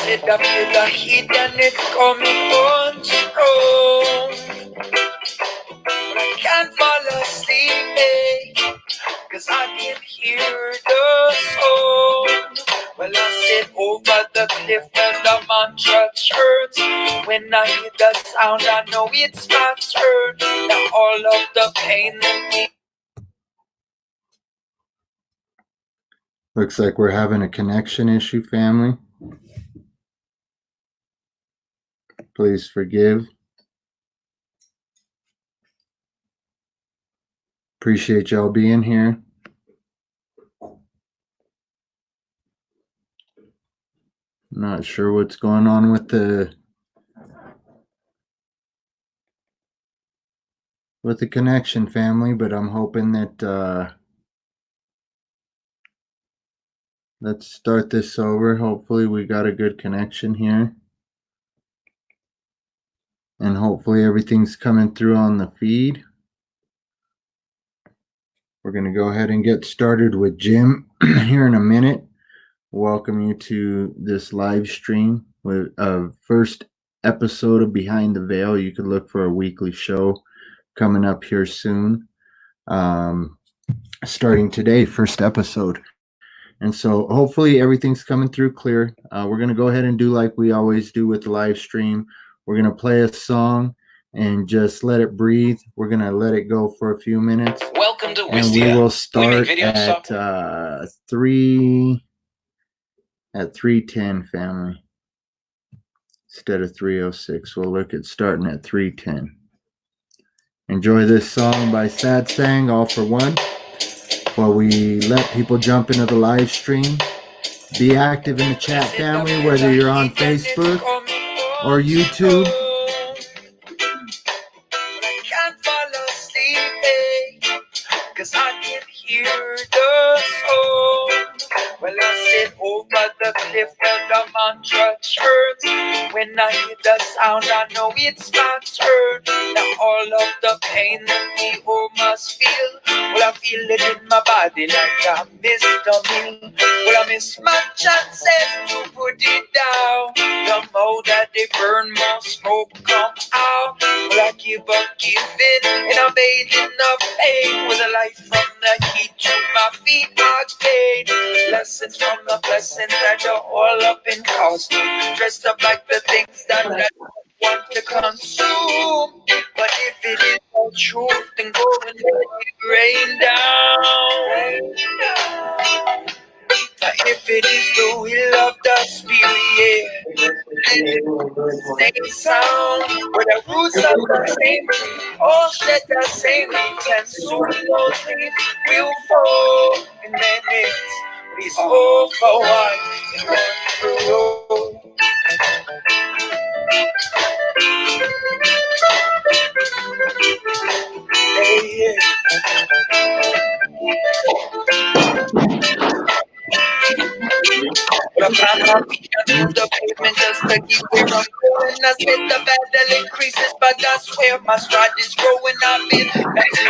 said I feel the heat and it's coming on strong. But I can't fall asleep, eh? Cause I can hear the song. Well, I sit over the cliff where the mantra churns. When I hear the sound, I know it's my turn. Now all of the pain and me. Looks like we're having a connection issue, family. Please forgive. Appreciate y'all being here. Not sure what's going on with the connection, family, but I'm hoping that let's start this over. Hopefully we got a good connection here. And hopefully everything's coming through on the feed. We're going to go ahead and get started with Jim here in a minute. Welcome you to this live stream with a first episode of Behind the Veil. You could look for a weekly show coming up here soon. Starting today, first episode. And so hopefully everything's coming through clear. We're going to go ahead and do like we always do with the live stream. We're going to play a song and just let it breathe. We're going to let it go for a few minutes. Welcome to and we will start at 3:10, family. Instead of 3:06. We'll look at starting at 3:10. Enjoy this song by Sad Sang, All for One. While we let people jump into the live stream, be active in the chat, family, whether you're on Facebook or YouTube. I can't fall asleep, cause I can hear the song. Well, I sit over the cliff where the mantra churns. When I hear the sound, I know it's my turn. Now all of the pain that we all must feel, well, I feel it in my body like I missed a meal. Well, I miss my chances to put it down. The more that they burn, more smoke come out. Well, I give up giving, and I'm bathing the pain with a light from the heat to my feet. I paid lessons from the blessings that are all up in costume, dressed up like the things that I want to consume. But if it is the truth, then go and let it rain down. But if it is the will of the Spirit, same sound, with the roots of the same tree, all shed the same leaves, and soon those leaves will fall in their midst. It's all for one and one for all. Hey, yeah. I plant my feet onto the pavement just to keep where I'm going. I said the battle increases, but I swear my stride is growing. I've been making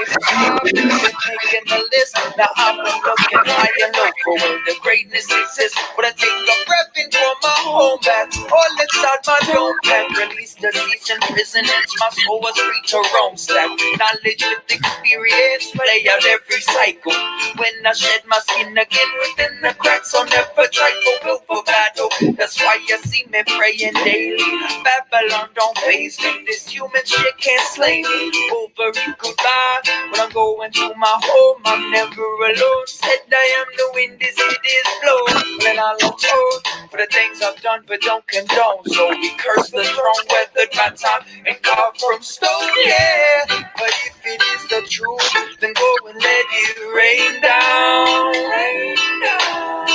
a list. Now I'm looking high and low for where the greatness exists. But I take a breath into my home back, all inside my dome pack. Release the season prison, it's my soul was free to roam. Stack knowledge with experience, play out every cycle. When I shed my skin again within the cracks, I'll never try for battle. That's why you see me praying daily. Babylon don't face me. This human shit can't slay me. Over and goodbye. When I'm going to my home, I'm never alone. Said I am the wind, this it is blown. When I look told for the things I've done but don't condone. So we curse the throne, weathered my time and carved from stone. Yeah, but if it is the truth, then go and let it rain down. Rain down.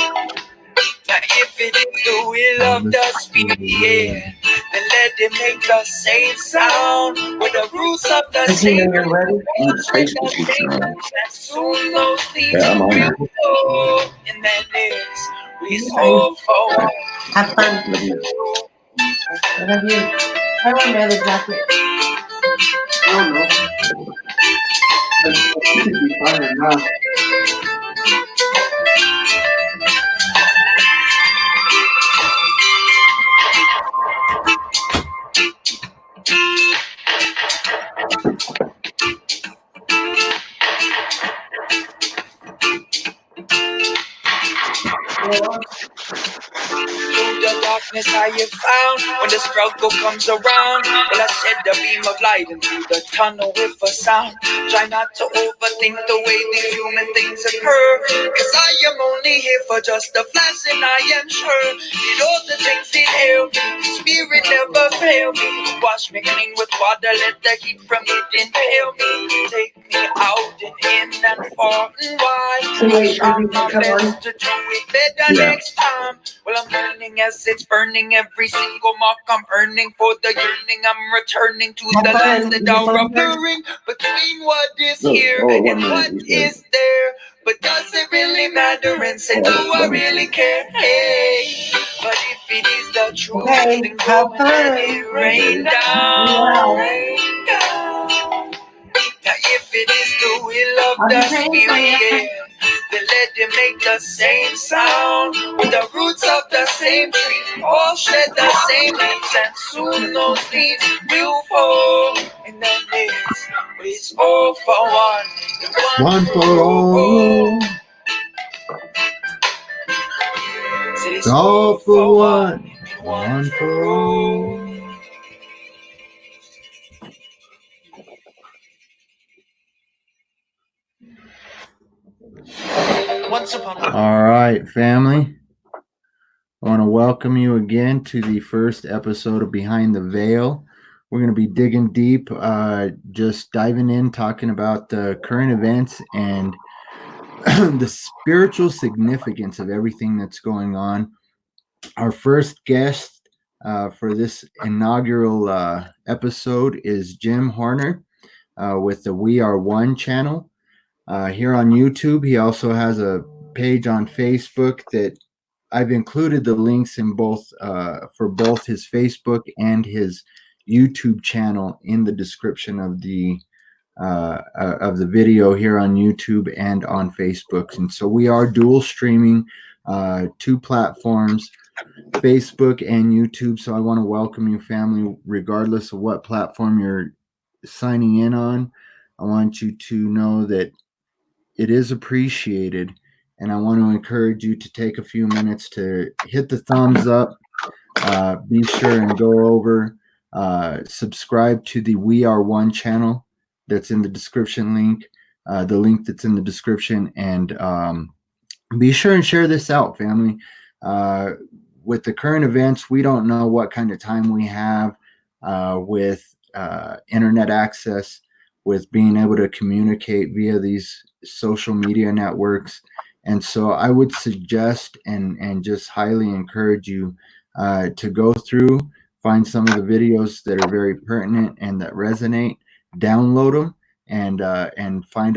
Now if it is the will of the Spirit, yeah, then let it make the same sound with the roots of the same. Soon those things will go, and that is we hope for. Have fun. I love you. I want my other jacket. I don't know. Fine enough. darkness I have found. When the struggle comes around, well, I shed the beam of light into the tunnel with a sound. Try not to overthink the way these human things occur, cause I am only here for just a flash, and I am sure that all the things it help me, spirit never fail me. Wash me clean with water, let the heat from it impale me. Take me out and in and far and wide. So I wait, try did my you come on? best to do it better next time. Well, I'm learning as it's burning. Every single mark I'm earning for the yearning. I'm returning to the lines that are blurring between what is here and what is there. But does it really matter? And say, do I really care? Hey, but if it is the truth, Okay, then have go and fun. let it rain down. Rain down. Now if it is the will of I'll the be praying for Spirit, you. yeah, then let it make the same sound. With the roots of the same tree, all shed the same leaves, and soon those leaves will fall. And then it's all for one, and one for all. So it's all for one, and one for all. All right, family. I want to welcome you again to the first episode of Behind the Veil. We're going to be digging deep, just diving in, talking about the current events and the spiritual significance of everything that's going on. Our first guest for this inaugural episode is Jim Horner with the We Are One channel. Here on YouTube, he also has a page on Facebook that I've included the links in both for both his Facebook and his YouTube channel in the description of the video here on YouTube and on Facebook. And so we are dual streaming two platforms, Facebook and YouTube. So I want to welcome you, family, regardless of what platform you're signing in on. I want you to know that it is appreciated, and I want to encourage you to take a few minutes to hit the thumbs up. Be sure and go over, subscribe to the We Are One channel that's in the description link, the link that's in the description, and be sure and share this out, family. With the current events, we don't know what kind of time we have with internet access, with being able to communicate via these social media networks. And so I would suggest and just highly encourage you to go through, find some of the videos that are very pertinent and that resonate, download them, and find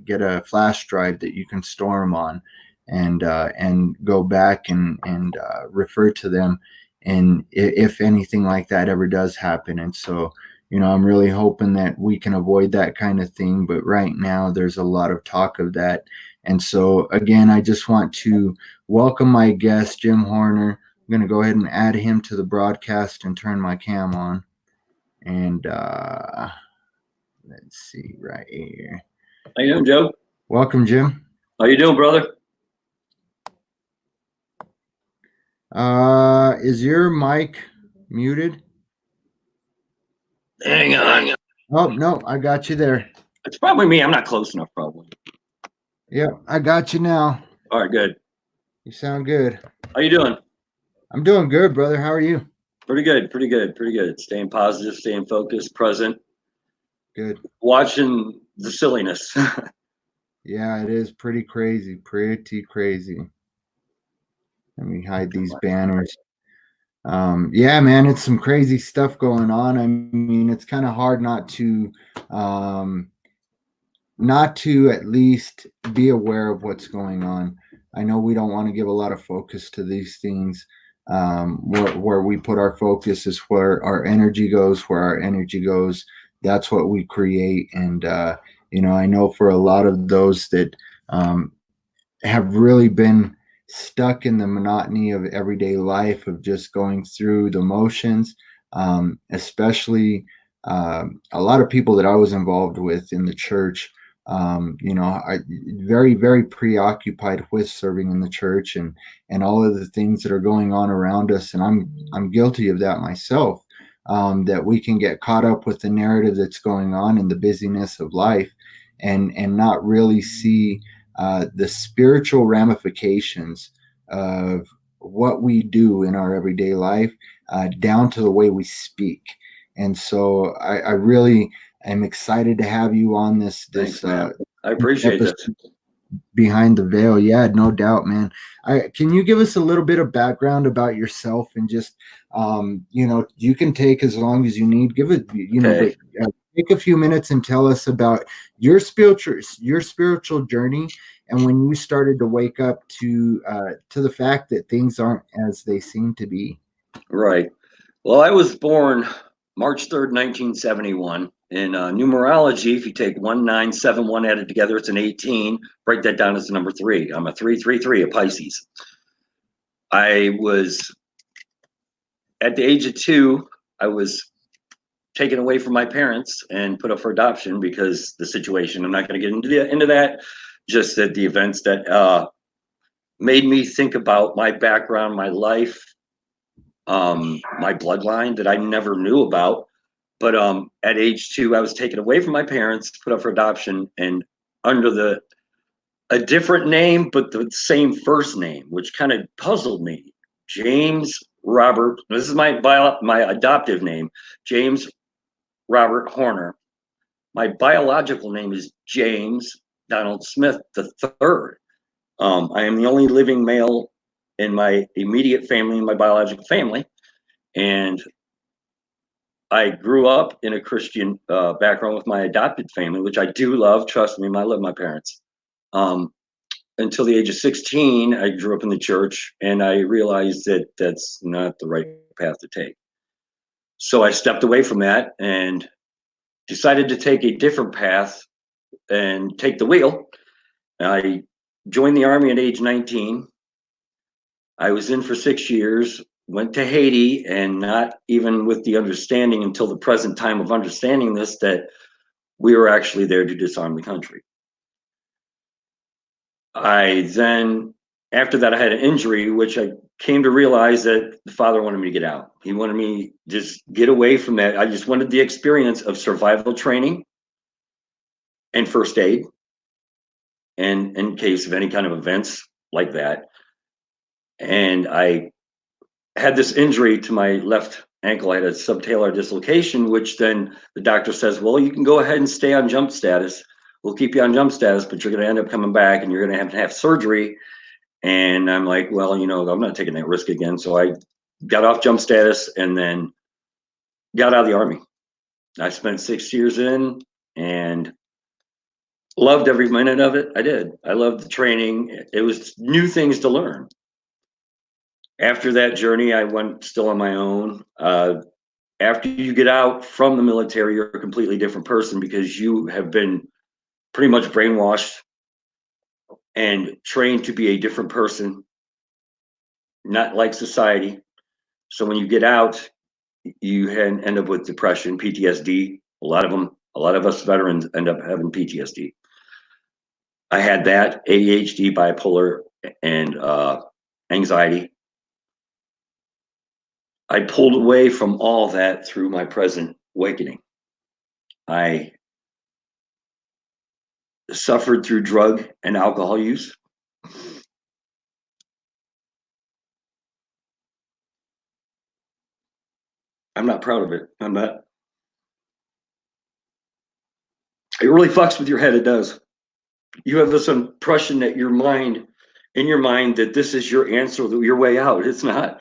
get a flash drive that you can store them on, and go back and refer to them, and if anything like that ever does happen. And so I'm really hoping that we can avoid that kind of thing, but right now there's a lot of talk of that. And so again, I just want to welcome my guest, Jim Horner. I'm going to go ahead and add him to the broadcast and turn my cam on. And let's see right here. How you doing, Joe? Welcome, Jim. How you doing, brother? Is your mic muted? Hang on. Oh, no, I got you there. It's probably me. I'm not close enough, probably. Yep, I got you now. All right, good. You sound good. How you doing? I'm doing good, brother. How are you? Pretty good, pretty good, pretty good. Staying positive, staying focused, present. Good. Watching the silliness. Yeah, it is pretty crazy. Pretty crazy. Let me hide these banners. Yeah, man, it's some crazy stuff going on. I mean, it's kind of hard not to at least be aware of what's going on. I know we don't want to give a lot of focus to these things. Where we put our focus is where our energy goes. Where our energy goes, that's what we create. And I know for a lot of those that have really been stuck in the monotony of everyday life, of just going through the motions, especially a lot of people that I was involved with in the church I very, very preoccupied with serving in the church and all of the things that are going on around us. And I'm guilty of that myself. That we can get caught up with the narrative that's going on in the busyness of life, and not really see the spiritual ramifications of what we do in our everyday life, down to the way we speak. And so I really am excited to have you on Thanks, man. I appreciate episode this. behind the veil. Yeah, no doubt, man. Can you give us a little bit of background about yourself, and just you can take as long as you need. Give it, but Okay. take a few minutes and tell us about your spiritual journey, and when you started to wake up to the fact that things aren't as they seem to be. Right. Well, I was born March 3rd, 1971. In numerology, if you take 1971 added together, it's an 18. Break that down as the number three. I'm a 333, a Pisces. I was at the age of 2. I was taken away from my parents and put up for adoption because the situation. I'm not going to get into that. Just that the events that made me think about my background, my life, my bloodline that I never knew about. But at age 2, I was taken away from my parents, put up for adoption, and under a different name, but the same first name, which kind of puzzled me. James Robert. This is my adoptive name, James Robert Horner. My biological name is James Donald Smith the third. I am the only living male in my immediate family, in my biological family, and I grew up in a Christian background with my adopted family, which I do love. Trust me, I love my parents. Um, until the age of 16, I grew up in the church, and I realized that that's not the right path to take. So I stepped away from that and decided to take a different path and take the wheel. I joined the Army at age 19. I was in for 6 years, went to Haiti, and not even with the understanding until the present time of understanding this that we were actually there to disarm the country. I then, after that, I had an injury, which I came to realize that the father wanted me to get out. He wanted me to just get away from that. I just wanted the experience of survival training and first aid, and in case of any kind of events like that. And I had this injury to my left ankle. I had a subtalar dislocation, which then the doctor says, well, you can go ahead and stay on jump status. We'll keep you on jump status, but you're going to end up coming back and you're going to have surgery. And I'm like, well, I'm not taking that risk again. So I got off jump status and then got out of the Army. I spent 6 years in and loved every minute of it. I did. I loved the training. It was new things to learn. After that journey, I went still on my own. After you get out from the military, you're a completely different person because you have been pretty much brainwashed and trained to be a different person, not like society. So when you get out, you end up with depression, PTSD. A lot of us veterans end up having PTSD. I had that, ADHD, bipolar, and anxiety. I pulled away from all that through my present awakening. I suffered through drug and alcohol use. I'm not proud of it. I'm not. It really fucks with your head. It does. You have this impression that in your mind, that this is your answer, your way out. It's not.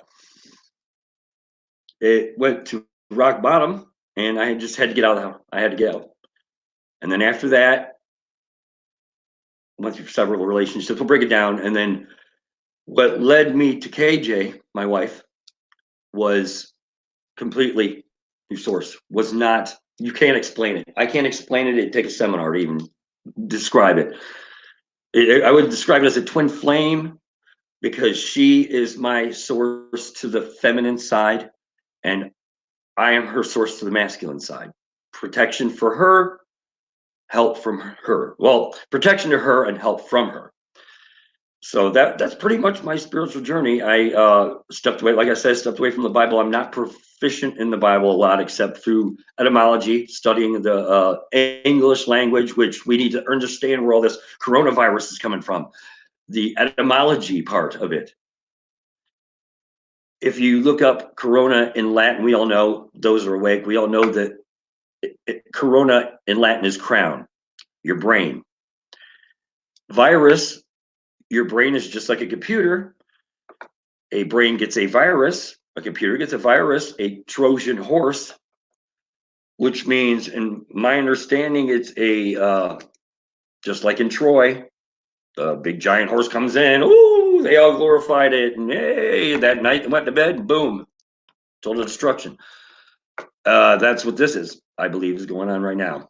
It went to rock bottom, and I just had to get out of the house. I had to get out. And then after that, went through several relationships. We'll break it down. And then what led me to KJ, my wife, was completely your source. Was not, you can't explain it. I can't explain it. It'd take a seminar to even describe it. I would describe it as a twin flame because she is my source to the feminine side, and I am her source to the masculine side. Protection for her, help from her. Well, protection to her and help from her. So that's pretty much my spiritual journey. I stepped away, like I said, stepped away from the Bible. I'm not proficient in the Bible a lot, except through etymology, studying the English language, which we need to understand where all this coronavirus is coming from. The etymology part of it. If you look up corona in Latin, we all know, those are awake, we all know that corona in Latin is crown, your brain. Virus, your brain is just like a computer. A brain gets a virus, a computer gets a virus, a Trojan horse, which means, in my understanding, it's a just like in Troy, the big giant horse comes in. Ooh, they all glorified it, and hey, that night they went to bed. Boom, total destruction. That's what this is, I believe, is going on right now,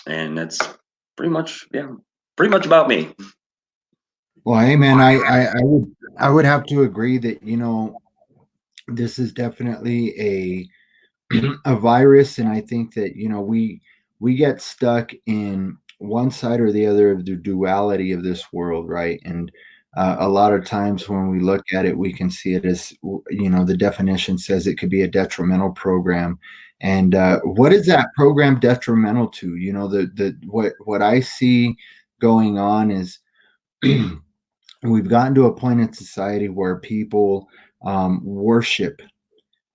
and that's pretty much, yeah, pretty much about me. Well, hey man, I would have to agree that this is definitely a virus, and I think that we get stuck in one side or the other of the duality of this world, right? And a lot of times when we look at it, we can see it as the definition says it could be a detrimental program. And what is that program detrimental to? The what I see going on is we've gotten to a point in society where people worship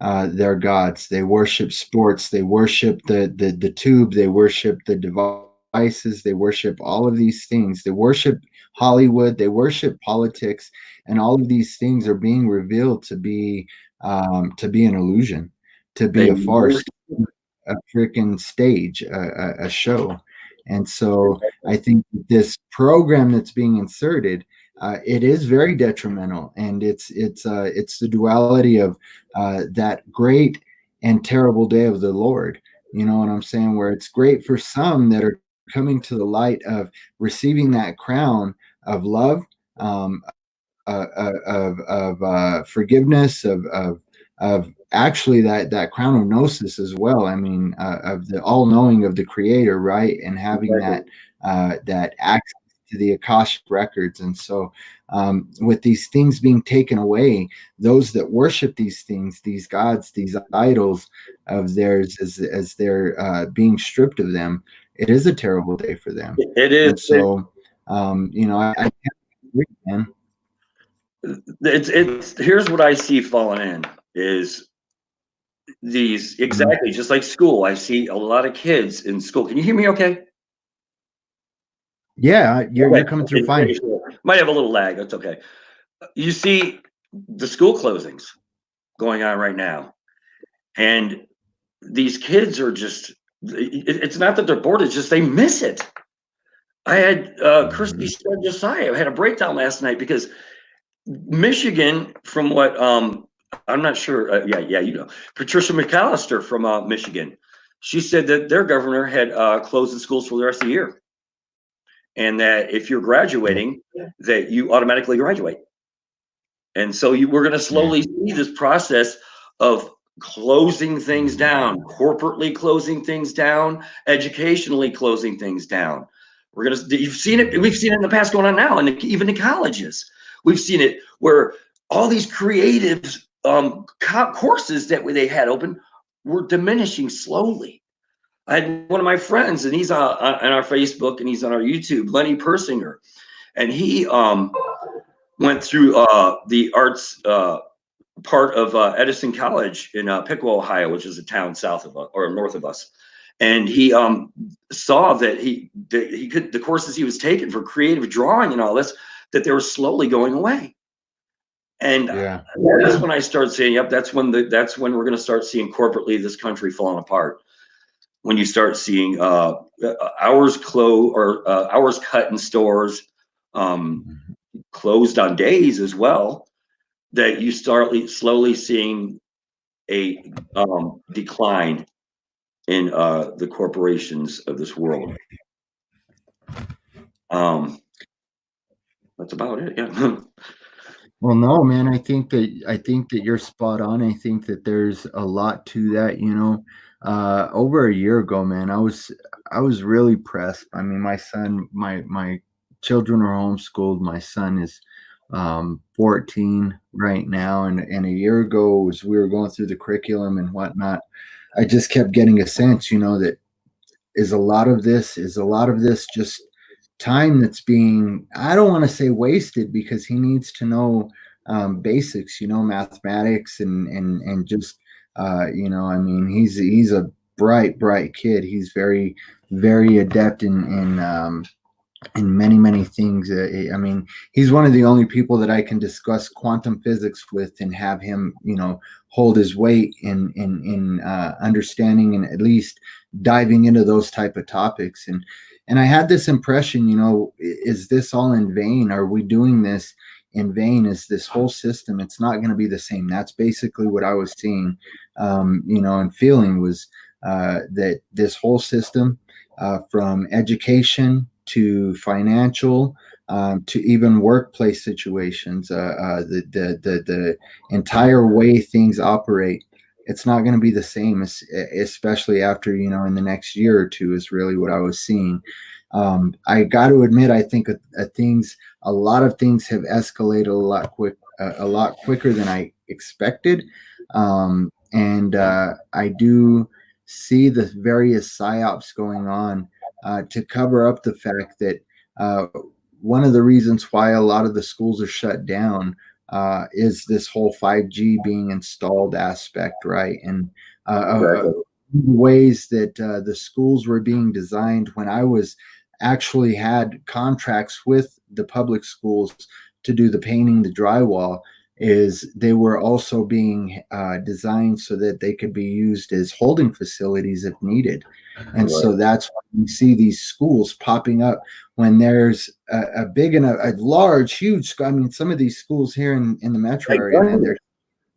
their gods. They worship sports. They worship the tube. They worship the devices. They worship all of these things. They worship Hollywood. They worship politics, and all of these things are being revealed to be an illusion, to be They a farce, a freaking stage, a show. And so I think this program that's being inserted, it is very detrimental, and it's the duality of that great and terrible day of the Lord. You know what I'm saying? Where it's great for some that are coming to the light of receiving that crown of love, of forgiveness, of actually that crown of gnosis as well. I mean, of the all knowing of the Creator, right? And having exactly. that access to the Akashic records. And so, with these things being taken away, those that worship these things, these gods, these idols of theirs, as they're being stripped of them, it is a terrible day for them. It is. And so, I can't agree, man. It's here's what I see falling in is these, Mhm. exactly just like school. I see a lot of kids in school. Can you hear me okay? Yeah, you're Okay. coming through Okay, just fine. making sure. Might have a little lag. That's okay. You see the school closings going on right now, and these kids are just, it's not that they're bored, it's just they miss it. I had Christy Mhm. Josiah had a breakdown last night because Michigan, from what I'm not sure. Yeah, Patricia McAllister from Michigan. She said that their governor had closed the schools for the rest of the year, and that if you're Yeah, graduating, that you automatically graduate. And so we're going to yeah, slowly see this process of closing things down, corporately closing things down, educationally closing things down. You've seen it, we've seen it in the past going on now, and even in colleges. We've seen it where all these creative courses that they had open were diminishing slowly. I had one of my friends, and he's on our Facebook and he's on our YouTube, Lenny Persinger, and he went through the arts part of Edison College in Piqua, Ohio, which is a town south of us or north of us. And he saw that he could, the courses he was taking for creative drawing and all this, that they were slowly going away. And yeah, that's when I started saying, "Yep, that's when we're going to start seeing corporately this country falling apart." When you start seeing hours close or hours cut in stores, um, mhm. closed on days as well, that you start slowly seeing a decline in the corporations of this world. Um, that's about it. Yeah. Well, no, man. I think that you're spot on. I think that there's a lot to that. Over a year ago, man, I was really pressed. I mean, my son, my children are homeschooled. My son is 14 right now, and a year ago, as we were going through the curriculum and whatnot, I just kept getting a sense, that is a lot of this just time that's being, I don't want to say wasted, because he needs to know basics, mathematics and just I mean, he's a bright kid. He's very adept in many things. I mean, he's one of the only people that I can discuss quantum physics with and have him, hold his weight in understanding and at least diving into those type of topics. And I had this impression, is this all in vain? Are we doing this in vain? Is this whole system? It's not going to be the same. That's basically what I was seeing, and feeling was that this whole system, from education to financial, to even workplace situations, the entire way things operate, it's not going to be the same, especially after, in the next year or two, is really what I was seeing. I got to admit, I think a lot of things have escalated a lot quicker than I expected. And I do see the various psyops going on to cover up the fact that one of the reasons why a lot of the schools are shut down is this whole 5G being installed aspect, right? And Exactly. ways that the schools were being designed when I was actually had contracts with the public schools to do the painting, the drywall, is they were also being designed so that they could be used as holding facilities if needed. And Right. so that's why you see these schools popping up when there's a big and a large, huge. I mean, some of these schools here in the metro area, man, Exactly. they're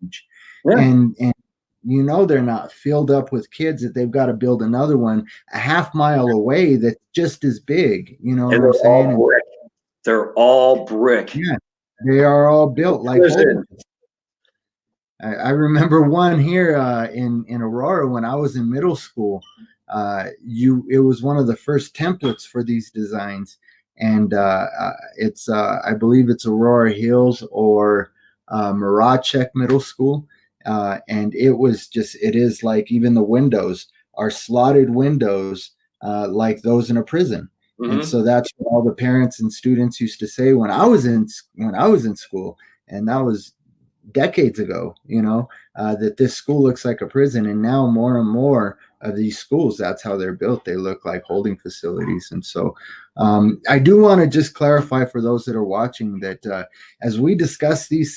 huge, Yeah. and they're not filled up with kids, that they've got to build another one a half mile away that's just as big. You know what And I'm they're saying? all And brick. They're all brick. yeah, they are all built like holding. Prison. I remember one here in Aurora when I was in middle school. It was one of the first templates for these designs, and it's I believe it's Aurora Hills or Mirachek Middle School, and it is like even the windows are slotted windows like those in a prison. And Hmm. so that's what all the parents and students used to say when I was in school, and that was decades ago, that this school looks like a prison. And now more and more of these schools, that's how they're built. They look like holding facilities. And so I do want to just clarify for those that are watching that as we discuss these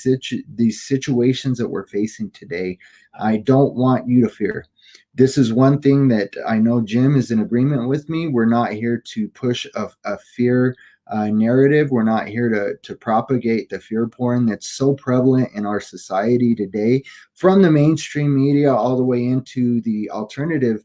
situations that we're facing today, I don't want you to fear. This is one thing that I know Jim is in agreement with me. We're not here to push a fear narrative. We're not here to propagate the fear porn that's so prevalent in our society today, from the mainstream media all the way into the alternative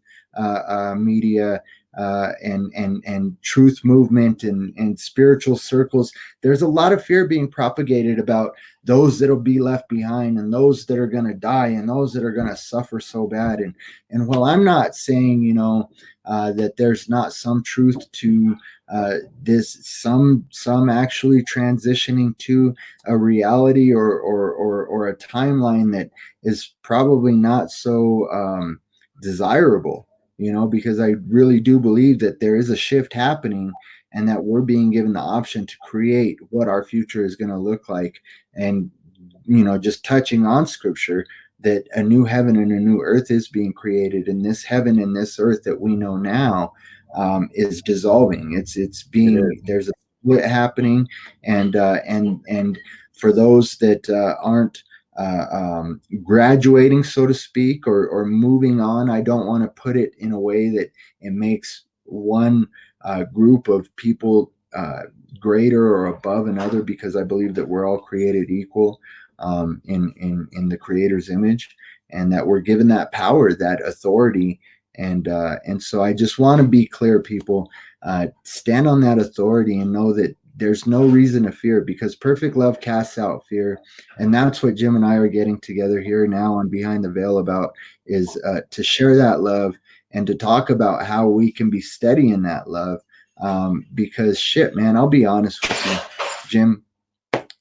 media, and truth movement and spiritual circles. There's a lot of fear being propagated about those that'll be left behind, and those that are going to die, and those that are going to suffer so bad. And while I'm not saying, that there's not some truth to this, some actually transitioning to a reality or a timeline that is probably not so desirable, because I really do believe that there is a shift happening, and that we're being given the option to create what our future is going to look like. And just touching on scripture, that a new heaven and a new earth is being created, and this heaven and this earth that we know now is dissolving. It's It is. being, there's a split happening. And for those that aren't graduating, so to speak, or moving on, I don't want to put it in a way that it makes one group of people greater or above another, because I believe that we're all created equal in the Creator's image, and that we're given that power, that authority. And so I just want to be clear, people. Stand on that authority and know that there's no reason to fear, because perfect love casts out fear. And that's what Jim and I are getting together here now on Behind the Veil about, is to share that love and to talk about how we can be steady in that love. Because shit, man, I'll be honest with you, Jim.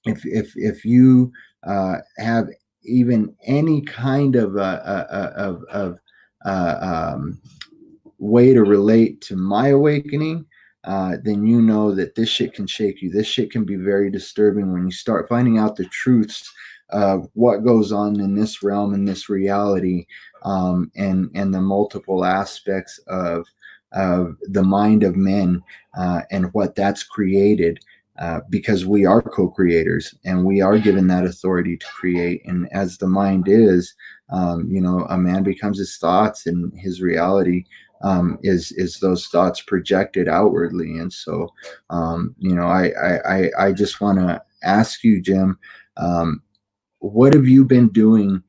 If you have even any kind of way to relate to my awakening, then you know that this shit can shake you. This shit can be very disturbing when you start finding out the truths of what goes on in this realm, in this reality, and the multiple aspects of the mind of men, and what that's created. Because we are co-creators and we are given that authority to create. And as the mind is, a man becomes his thoughts, and his reality is those thoughts projected outwardly. And so, I just want to ask you, Jim, what have you been doing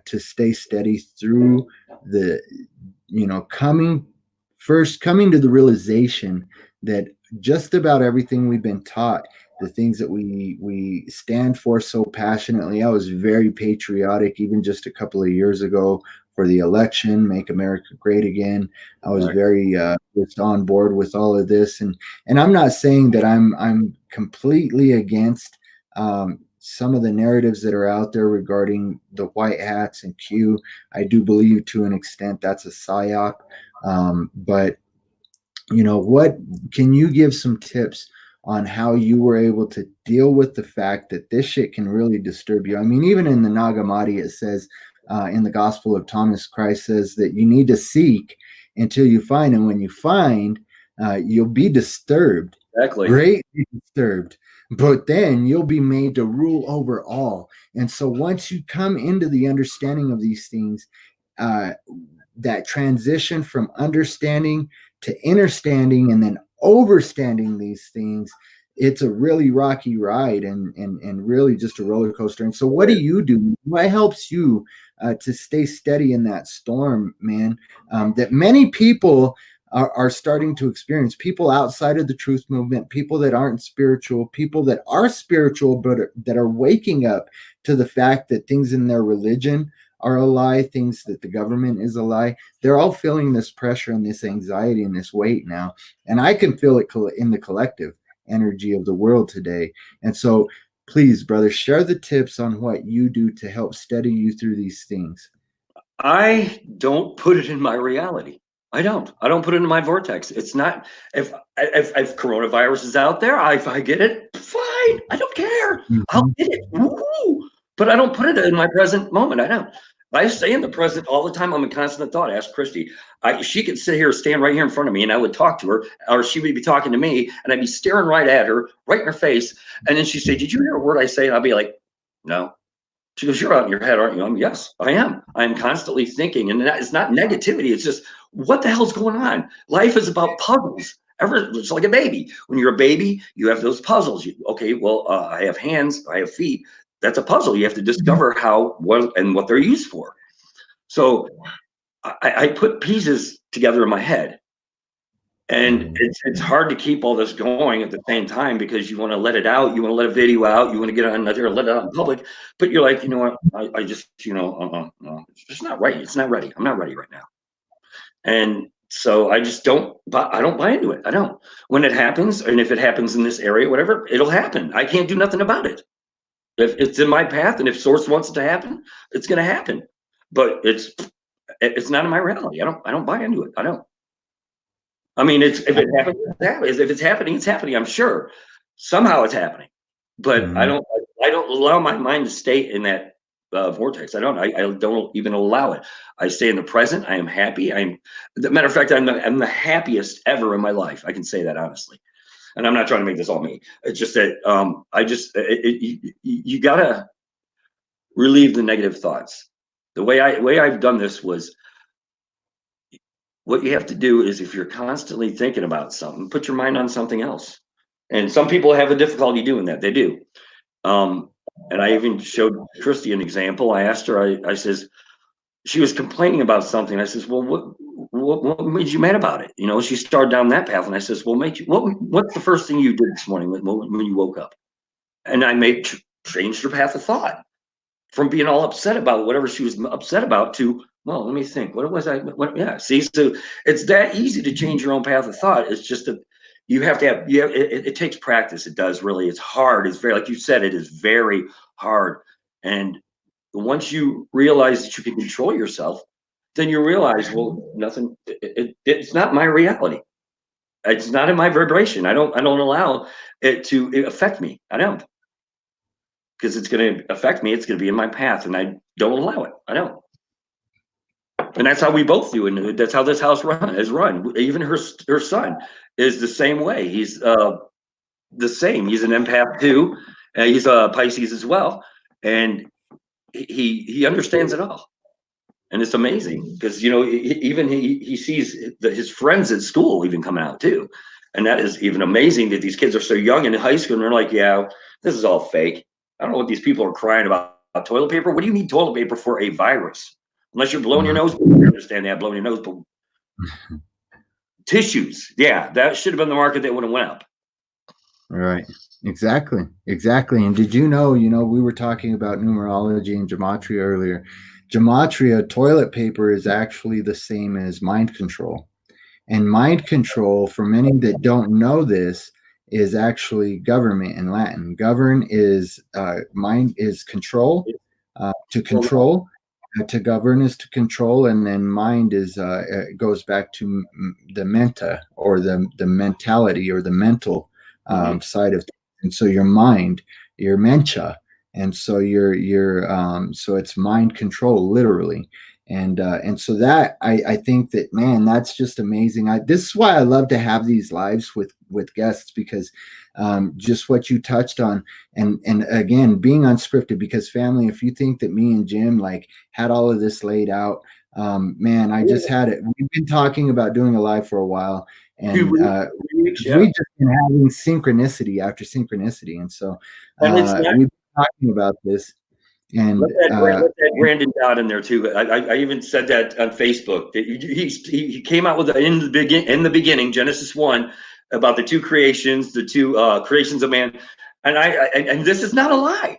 to stay steady through the, coming to the realization that just about everything we've been taught, the things that we stand for so passionately. I was very patriotic even just a couple of years ago for the election, make America great again. I was very just on board with all of this, and I'm not saying that I'm completely against some of the narratives that are out there regarding the white hats and Q. I do believe to an extent that's a psyop, but what can you give some tips on how you were able to deal with the fact that this shit can really disturb you? I mean, even in the Nag Hammadi, it says in the Gospel of Thomas, Christ says that you need to seek until you find, and when you find, you'll be disturbed, Exactly. greatly disturbed, but then you'll be made to rule over all. And so once you come into the understanding of these things, that transition from understanding to understanding and then overstanding these things, it's a really rocky ride, and really just a roller coaster. And so what do you do? What helps you to stay steady in that storm, man, that many people are starting to experience? People outside of the truth movement, people that aren't spiritual, people that are spiritual but that are waking up to the fact that things in their religion are a lie, things that the government is a lie. They're all feeling this pressure and this anxiety and this weight now. And I can feel it in the collective energy of the world today. And so please, brother, share the tips on what you do to help steady you through these things. I don't put it in my reality. I don't put it in my vortex. It's not, if coronavirus is out there, if I get it, fine. I don't care. I'll get it. Woo-hoo. But I don't put it in my present moment. I don't. I stay in the present all the time. I'm in constant thought. Ask Christy. She could sit here, stand right here in front of me, and I would talk to her, or she would be talking to me, and I'd be staring right at her, right in her face. And then she'd say, "Did you hear a word I say?" And I'll be like, "No." She goes, "You're out in your head, aren't you?" I'm, "Yes, I am. I'm constantly thinking." And it's not negativity. It's just, what the hell's going on? Life is about puzzles. It's like a baby. When you're a baby, you have those puzzles. Okay, well, I have hands, I have feet. That's a puzzle. You have to discover what they're used for. So I put pieces together in my head. And it's hard to keep all this going at the same time, because you want to let it out, you want to let a video out, you want to get on there, let it out in public, but you're like, you know what, I just, no, it's just not right. It's not ready. I'm not ready right now. And so I just don't buy into it. I don't. When it happens, and if it happens in this area, whatever, it'll happen. I can't do nothing about it. If it's in my path, and if source wants it to happen, it's going to happen. But it's not in my reality. I don't buy into it. I don't. I mean, if it happens, it happens. If it's happening, it's happening. I'm sure somehow it's happening, but I don't allow my mind to stay in that vortex. I don't even allow it. I stay in the present. I am happy. Matter of fact, I'm the happiest ever in my life. I can say that honestly, and I'm not trying to make this all me. It's just that you gotta relieve the negative thoughts. The way I've done this was, what you have to do is, if you're constantly thinking about something, put your mind on something else. And some people have a difficulty doing that. They do. And I even showed Christy an example. I asked her, I says, she was complaining about something. I says, well, what made you mad about it? She started down that path. And I says, well, what's the first thing you did this morning when you woke up? And I changed her path of thought from being all upset about whatever she was upset about to, Well, let me think. What was I? Yeah. See, so it's that easy to change your own path of thought. It's just that you have to have. Yeah, it takes practice. It does really. It's hard. It's very, like you said, it is very hard. And once you realize that you can control yourself, then you realize, well, nothing. It's not my reality. It's not in my vibration. I don't allow it to affect me. I don't, because it's going to affect me. It's going to be in my path, and I don't allow it. I don't. And that's how we both do, and that's how this house is run. Even her son is the same way. He's the same. He's an empath too. He's a Pisces as well, and he understands it all. And it's amazing because even he sees his friends at school even coming out too, and that is even amazing that these kids are so young in high school and they're like, yeah, this is all fake. I don't know what these people are crying about toilet paper. What do you need toilet paper for? A virus? Unless you're blowing your nose. I understand that, blowing your nose, but tissues, yeah, that should have been the market that would have went up. Right. Exactly. And did you know, we were talking about numerology and gematria earlier. Gematria, toilet paper, is actually the same as mind control. And mind control, for many that don't know this, is actually government in Latin. Govern is mind is control, to control. To govern is to control, and then mind is it goes back to the menta, or the mentality, or the mental side of things. And so your mind, your mencha, and so so it's mind control, literally. And so that I think that, man, that's just amazing. This is why I love to have these lives with guests, because just what you touched on, and again, being unscripted, because family, if you think that me and Jim like had all of this laid out, man, I just had it. We've been talking about doing a live for a while, Two and weeks, 3 weeks, yeah. we just been having synchronicity after synchronicity, and so And it's not. we've been talking about this. And Let that Brandon Dodd in there too. I even said that on Facebook. That he came out with in the beginning, Genesis 1, about the two creations, the two creations of man, and this is not a lie.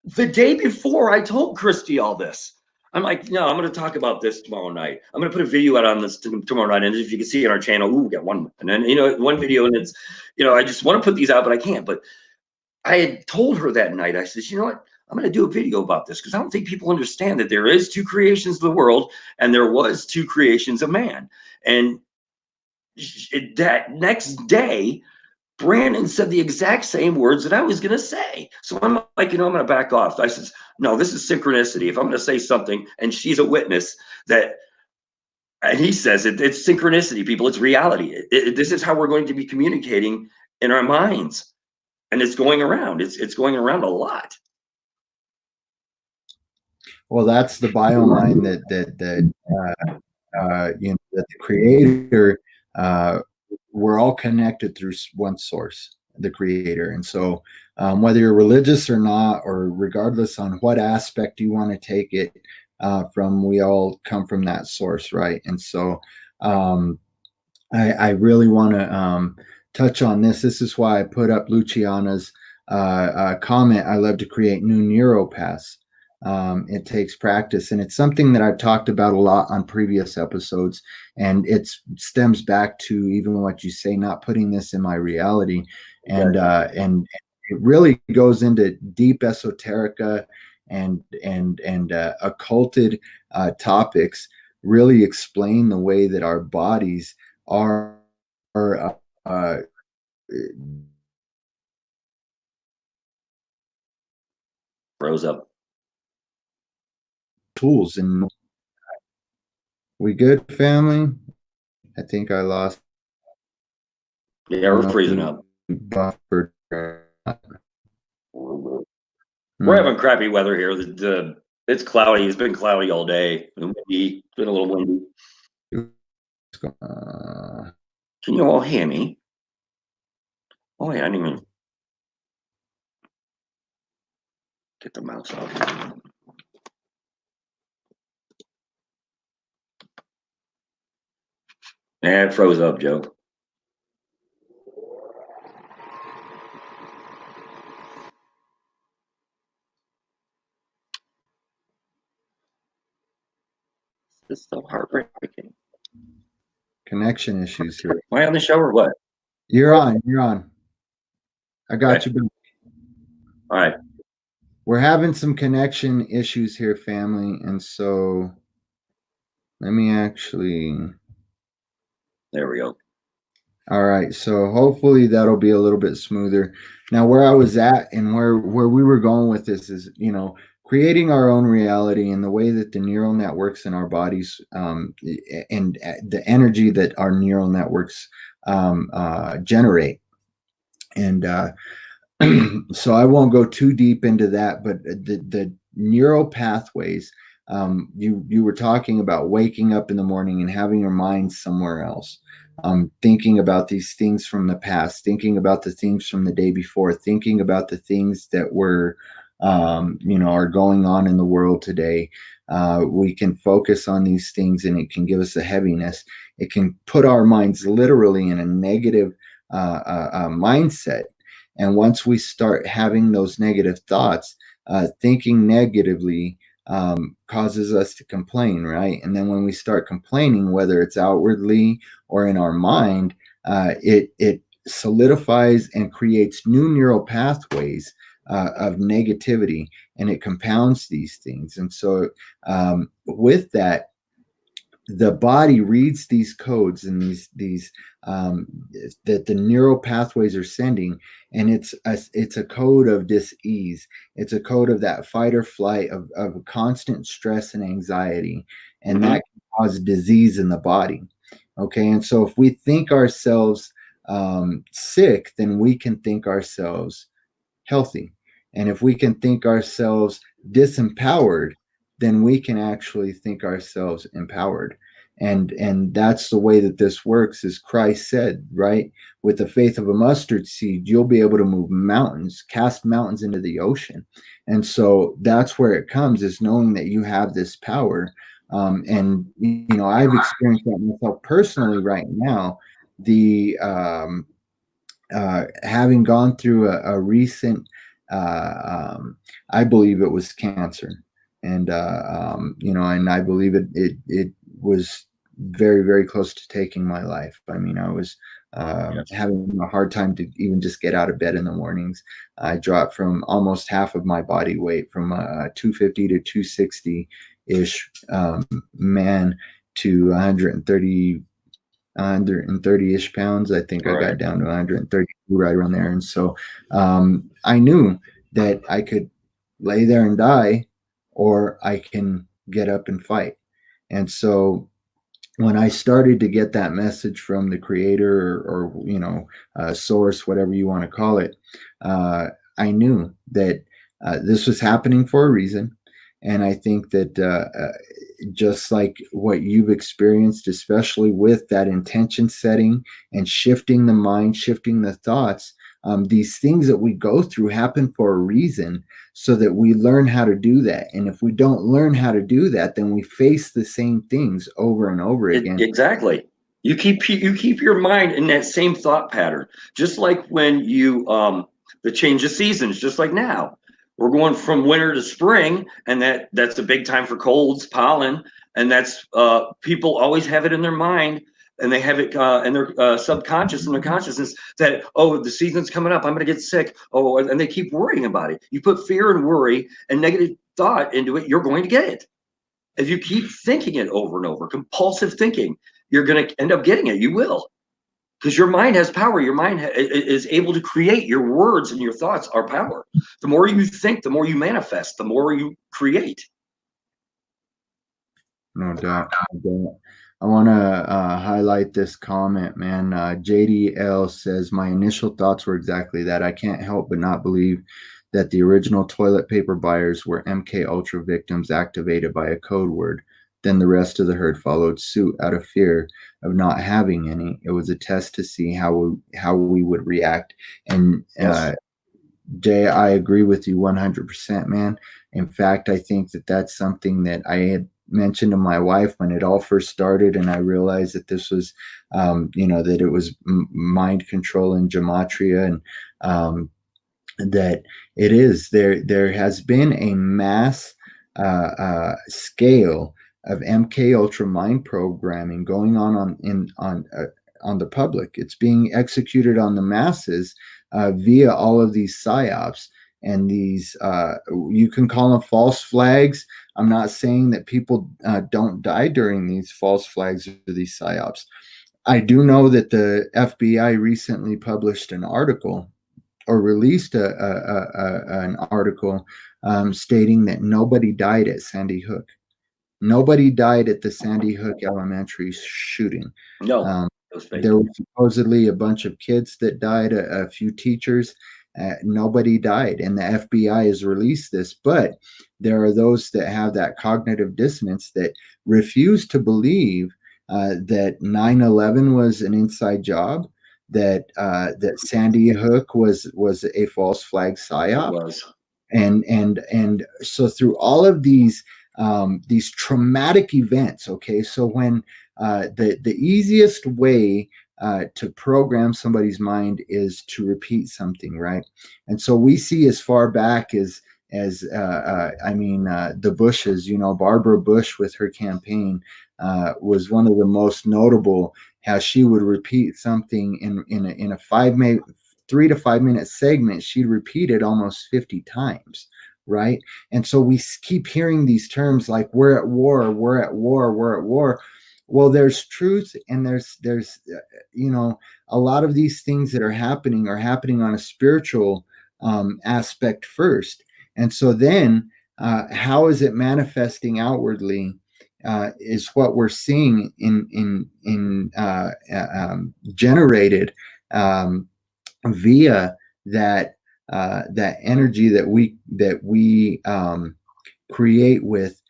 The day before, I told Christy all this. I'm like, no, I'm going to talk about this tomorrow night. I'm going to put a video out on this tomorrow night, and if you can see it on our channel, we got one, and then one video, and it's I just want to put these out, but I can't. But I had told her that night, I said, you know what? I'm going to do a video about this because I don't think people understand that there is two creations of the world and there was two creations of man. And that next day, Brandon said the exact same words that I was going to say. So I'm like, I'm going to back off. I said, no, this is synchronicity. If I'm going to say something and she's a witness that, and he says it's synchronicity, people, it's reality. This is how we're going to be communicating in our minds. And it's going around. It's going around a lot. well, that's the biomind that the creator, we're all connected through one source, the creator. And so whether you're religious or not, or regardless on what aspect you want to take it from, we all come from that source, right? And so I really want to touch on this. This is why I put up Luciana's comment. I love to create new neuropaths. It takes practice, and it's something that I've talked about a lot on previous episodes. And it stems back to even what you say, not putting this in my reality, and it really goes into deep esoterica and occulted topics. Really explain the way that our bodies are Froze up. tools. And we good, family? I think I lost. Yeah, we're freezing up. Buffered. We're having crappy weather here. It's cloudy. It's been cloudy all day. Windy. It's been a little windy. Can you all hear me? Oh yeah, I didn't even get the mouse off. Yeah, it froze up, Joe. is so heartbreaking. Connection issues here. Am I on the show or what? You're on. You're on. I got Okay. you. All right. We're having some connection issues here, family, and so let me actually. There we go. All right, so hopefully that'll be a little bit smoother. Now, where I was at and where we were going with this is, creating our own reality and the way that the neural networks in our bodies, and the energy that our neural networks generate. And so I won't go too deep into that, but the neural pathways. You were talking about waking up in the morning and having your mind somewhere else, thinking about these things from the past, thinking about the things from the day before, thinking about the things that were, are going on in the world today. We can focus on these things, and it can give us a heaviness. It can put our minds literally in a negative mindset. And once we start having those negative thoughts, thinking negatively causes us to complain, right? And then when we start complaining, whether it's outwardly or in our mind, it solidifies and creates new neural pathways of negativity, and it compounds these things. And so, with that, the body reads these codes and these that the neural pathways are sending, and it's a code of dis-ease. It's a code of that fight or flight, of constant stress and anxiety, and that can cause disease in the body. Okay, and so if we think ourselves sick, then we can think ourselves healthy. And if we can think ourselves disempowered, then we can actually think ourselves empowered. And that's the way that this works, as Christ said, right? With the faith of a mustard seed, you'll be able to move mountains, cast mountains into the ocean. And so that's where it comes, is knowing that you have this power. And I've experienced that myself personally right now. The Having gone through a recent, I believe it was cancer, and and I believe it was very, very close to taking my life. I mean, I was having a hard time to even just get out of bed in the mornings. I dropped from almost half of my body weight, from 250 to 260 ish man, to 130-ish pounds. I think I got down to 130, right around there. And so I knew that I could lay there and die, or I can get up and fight. And so when I started to get that message from the creator, or source, whatever you want to call it, I knew that this was happening for a reason. And I think that just like what you've experienced, especially with that intention setting and shifting the mind, shifting the thoughts, these things that we go through happen for a reason, so that we learn how to do that. And if we don't learn how to do that, then we face the same things over and over again. Exactly. You keep your mind in that same thought pattern, just like when you the change of seasons, just like now. We're going from winter to spring, and that's a big time for colds, pollen, and that's people always have it in their mind, and they have it in their subconscious and their consciousness that, oh, the season's coming up, I'm going to get sick. Oh, and they keep worrying about it. You put fear and worry and negative thought into it, you're going to get it. If you keep thinking it over and over, compulsive thinking, you're going to end up getting it. You will. Because your mind has power. Your mind is able to create. Your words and your thoughts are power. The more you think, the more you manifest, the more you create. No doubt. I want to highlight this comment, man. JDL says, my initial thoughts were exactly that. I can't help but not believe that the original toilet paper buyers were MK Ultra victims activated by a code word. Then the rest of the herd followed suit out of fear of not having any. It was a test to see how we would react. And Jay, I agree with you 100%, man. In fact, I think that that's something that I had mentioned to my wife when it all first started, and I realized that this was, that it was mind control and gematria, and that it is there has been a mass scale of MK Ultra mind programming going on the public. It's being executed on the masses via all of these psyops and these. You can call them false flags. I'm not saying that people don't die during these false flags or these psyops. I do know that the FBI recently published an article or released an article stating that nobody died at Sandy Hook. Nobody died at the Sandy Hook Elementary shooting. No, Um, it was fake. there were supposedly a bunch of kids that died, a few teachers. Nobody died, and the FBI has released this. But there are those that have that cognitive dissonance that refuse to believe that 9/11 was an inside job, that Sandy Hook was a false flag It psyop, was. and so through all of these traumatic events. Okay, so when the easiest way to program somebody's mind is to repeat something, right? And so we see as far back as the Bushes. Barbara Bush with her campaign was one of the most notable. How she would repeat something in a 3 to 5 minute segment, she'd repeat it almost 50 times, right? And so we keep hearing these terms like we're at war, we're at war, we're at war. Well, there's truth, and there's a lot of these things that are happening on a spiritual aspect first. And so then how is it manifesting outwardly is what we're seeing in generated via that energy that we create with,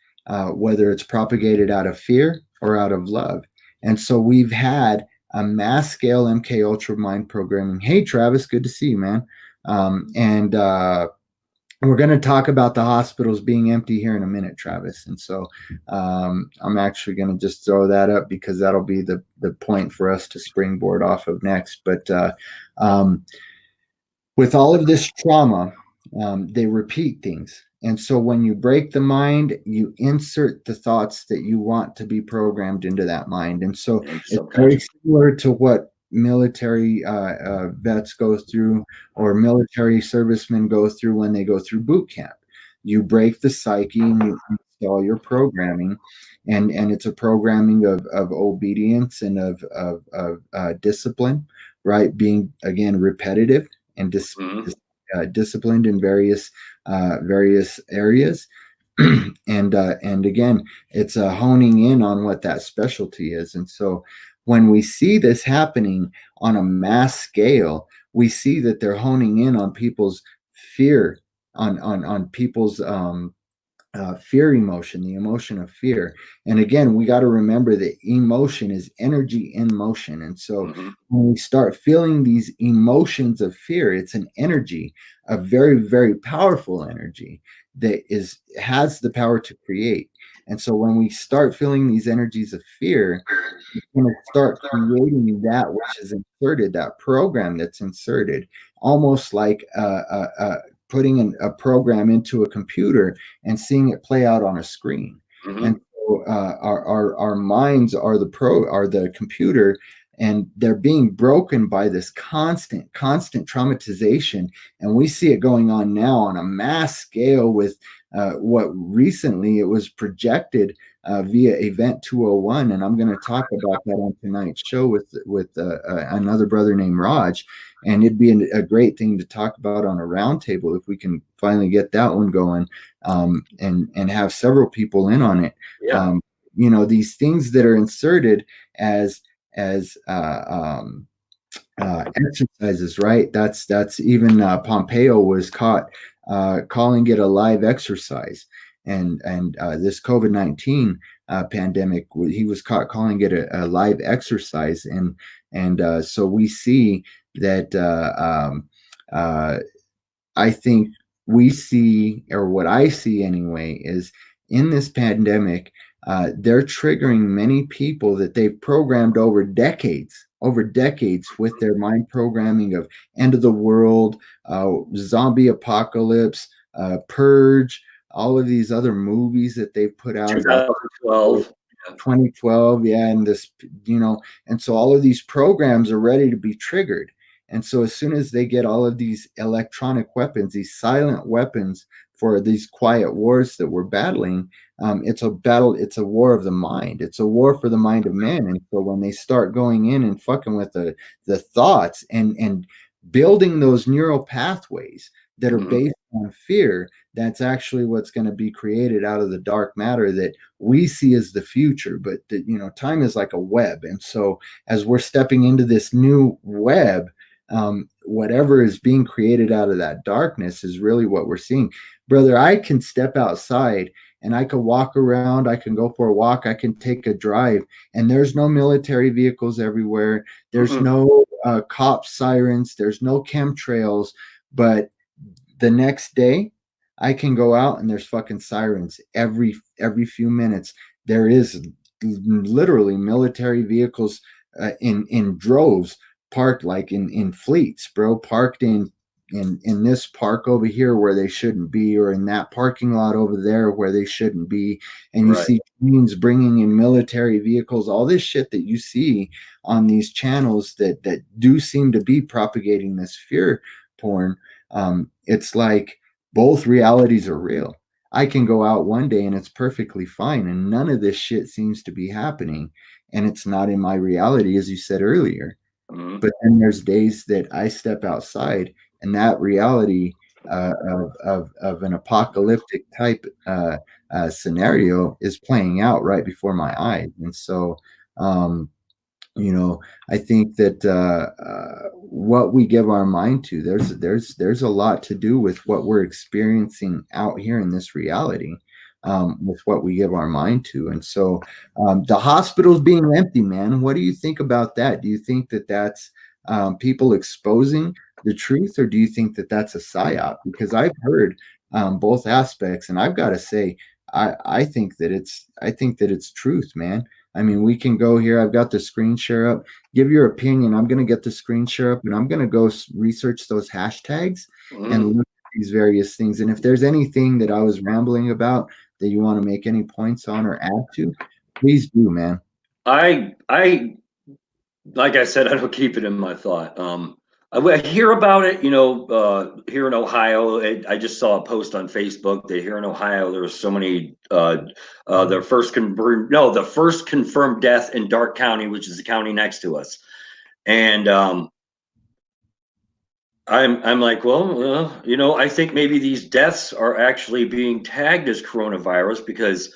whether it's propagated out of fear or out of love. And so we've had a mass scale MK Ultra mind programming. Hey, Travis, good to see you, man. And we're going to talk about the hospitals being empty here in a minute, Travis. And so I'm actually going to just throw that up because that'll be the point for us to springboard off of next. But with all of this trauma, they repeat things. And so when you break the mind, you insert the thoughts that you want to be programmed into that mind. And so it's very similar to what military vets go through, or military servicemen go through when they go through boot camp. You break the psyche and you install your programming. And it's a programming of obedience and of discipline, right? Being, again, repetitive and disciplined in various areas. and again, it's honing in on what that specialty is. And so when we see this happening on a mass scale, we see that they're honing in on people's fear, on people's fear emotion, the emotion of fear. And again, we got to remember that emotion is energy in motion. And so when we start feeling these emotions of fear, it's an energy, a very, very powerful energy that has the power to create. And so when we start feeling these energies of fear, we're going to start creating that which is inserted, that program that's inserted, almost like putting a program into a computer and seeing it play out on a screen. And so our minds are the computer, and they're being broken by this constant traumatization. And we see it going on now on a mass scale with what recently it was projected via Event 201. And I'm going to talk about that on tonight's show with another brother named Raj. And it'd be a great thing to talk about on a roundtable if we can finally get that one going, and have several people in on it. Yeah. These things that are inserted as exercises, right? That's even Pompeo was caught calling it a live exercise, and this COVID-19 pandemic, he was caught calling it a live exercise, and so we see that I think we see, or what I see anyway, is in this pandemic, they're triggering many people that they've programmed over decades with their mind programming of end of the world, zombie apocalypse, purge, all of these other movies that they've put out about 2012. 2012, yeah, and this, and so all of these programs are ready to be triggered. And so as soon as they get all of these electronic weapons, these silent weapons for these quiet wars that we're battling, it's a battle, it's a war of the mind. It's a war for the mind of man. And so when they start going in and fucking with the thoughts and building those neural pathways that are based on fear, that's actually what's going to be created out of the dark matter that we see as the future. But time is like a web, and so as we're stepping into this new web, whatever is being created out of that darkness is really what we're seeing. Brother, I can step outside and I can walk around, I can go for a walk, I can take a drive, and there's no military vehicles everywhere, there's no cop sirens, there's no chemtrails, but the next day I can go out and there's fucking sirens every few minutes. There is literally military vehicles in droves parked, like in fleets, bro, parked in this park over here where they shouldn't be, or in that parking lot over there where they shouldn't be. And you see teams bringing in military vehicles, all this shit that you see on these channels that do seem to be propagating this fear porn. It's like both realities are real. I can go out one day and it's perfectly fine, and none of this shit seems to be happening, and it's not in my reality, as you said earlier. But then there's days that I step outside, and that reality of an apocalyptic type scenario is playing out right before my eyes. And so, I think that what we give our mind to, there's a lot to do with what we're experiencing out here in this reality, with what we give our mind to. And so the hospitals being empty, man, what do you think about that? Do you think that that's people exposing the truth, or do you think that that's a psyop? Because I've heard both aspects, and I've got to say, I think that it's truth, man. I mean, we can go here. I've got the screen share up. Give your opinion. I'm going to get the screen share up, and I'm going to go research those hashtags and look at these various things. And if there's anything that I was rambling about that you want to make any points on or add to, please do, man. I like I said, I don't keep it in my thought. I hear about it, here in Ohio. I just saw a post on Facebook that here in Ohio there was so many. The first confirmed death in Darke County, which is the county next to us, and I'm like, well, I think maybe these deaths are actually being tagged as coronavirus, because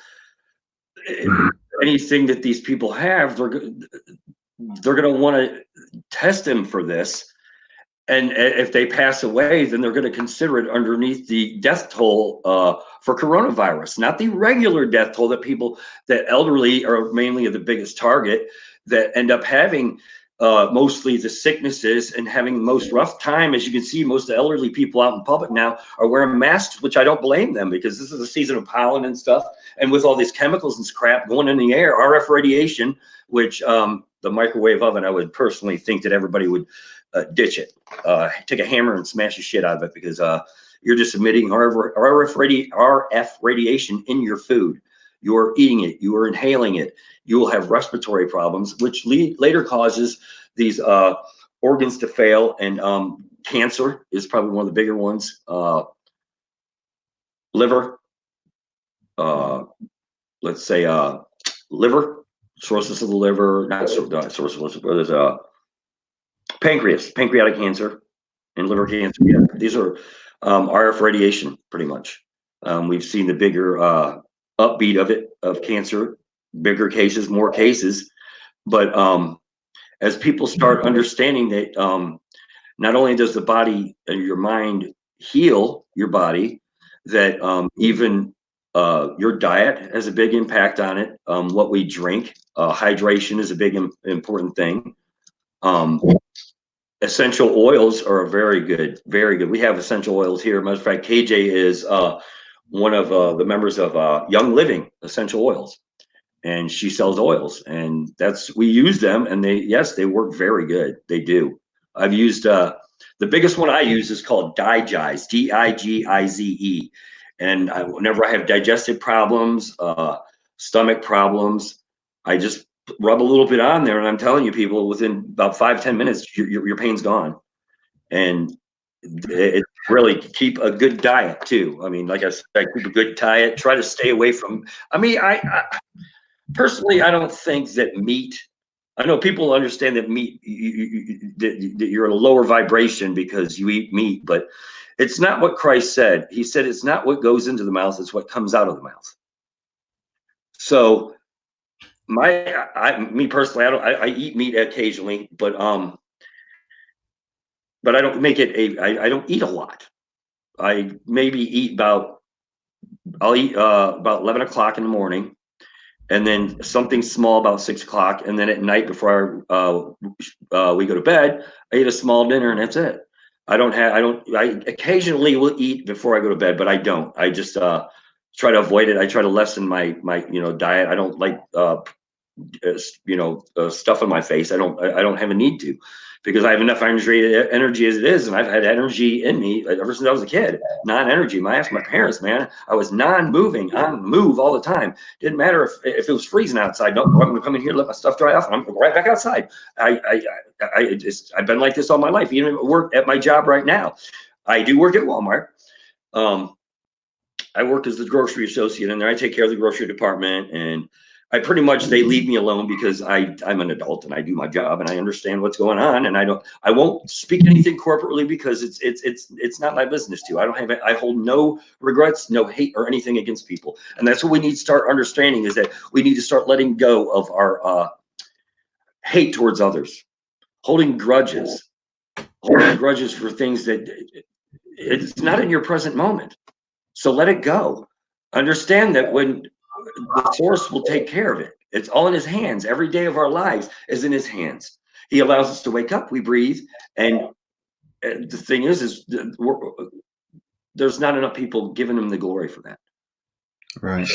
anything that these people have, they're going to want to test them for this. And if they pass away, then they're going to consider it underneath the death toll for coronavirus, not the regular death toll that elderly are mainly the biggest target, that end up having mostly the sicknesses and having the most rough time. As you can see, most of the elderly people out in public now are wearing masks, which I don't blame them, because this is a season of pollen and stuff. And with all these chemicals and crap going in the air, RF radiation, which the microwave oven, I would personally think that everybody would ditch it. Take a hammer and smash the shit out of it, because you're just emitting RF radiation in your food. You're eating it. You are inhaling it. You will have respiratory problems, which later causes these organs to fail. And cancer is probably one of the bigger ones. Liver, let's say liver, cirrhosis of the liver, not cirrhosis, but there's pancreatic cancer, and liver cancer. Yeah, these are RF radiation, pretty much. We've seen the bigger upbeat of cancer, bigger cases, more cases. But as people start understanding that not only does the body and your mind heal your body, that even your diet has a big impact on it. What we drink, hydration is a big important thing. Essential oils are very good, very good. We have essential oils here. Matter of fact, KJ is one of the members of Young Living Essential Oils, and she sells oils, and we use them, and they work very good. They do. I've used the biggest one I use is called Digize, Digize, And whenever I have digestive problems, stomach problems, I just rub a little bit on there, and I'm telling you, people, within about 5-10 minutes, your pain's gone. And it really keep a good diet too. I mean, like I said, keep a good diet. Try to stay away from. I mean, I personally, I don't think that meat. I know people understand that meat, that you're at a lower vibration because you eat meat, but it's not what Christ said. He said it's not what goes into the mouth; it's what comes out of the mouth. So, me personally, I eat meat occasionally, but I don't make it I don't eat a lot. I maybe eat I'll eat about 11 o'clock in the morning, and then something small about 6 o'clock, and then at night before we go to bed, I eat a small dinner, and that's it. I occasionally will eat before I go to bed, but I don't. I just try to avoid it. I try to lessen my diet. I don't like stuff in my face. I don't have a need to, because I have enough energy as it is, and I've had energy in me ever since I was a kid. Non-energy. I asked my parents, man, I was non-moving, on move all the time. Didn't matter if it was freezing outside. No, I'm going to come in here, let my stuff dry off, and I'm right back outside. I've been like this all my life. Even at work, at my job right now, I do work at Walmart. I work as the grocery associate in there. I take care of the grocery department, and they leave me alone because I'm an adult and I do my job and I understand what's going on, and I won't speak anything corporately because it's not my business to. I hold no regrets, no hate or anything against people, and that's what we need to start understanding, is that we need to start letting go of our hate towards others, holding grudges for things that it's not in your present moment. So let it go. Understand that when the source will take care of it. It's all in his hands. Every day of our lives is in his hands. He allows us to wake up, we breathe. And the thing is there's not enough people giving him the glory for that. Right.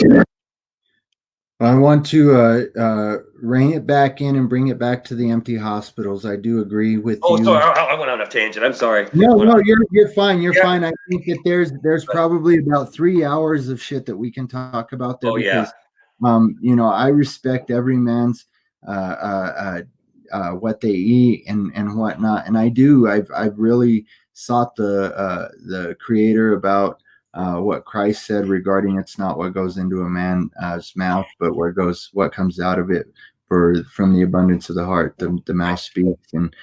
I want to rein it back in and bring it back to the empty hospitals. I do agree with you. Sorry, I went on a tangent. I'm sorry. No, you're fine. You're fine. I think that there's probably about 3 hours of shit that we can talk about there, because I respect every man's what they eat and whatnot, and I've really sought the Creator about what Christ said regarding it's not what goes into a man's mouth, but what comes out of it. For from the abundance of the heart, the mouth speaks, and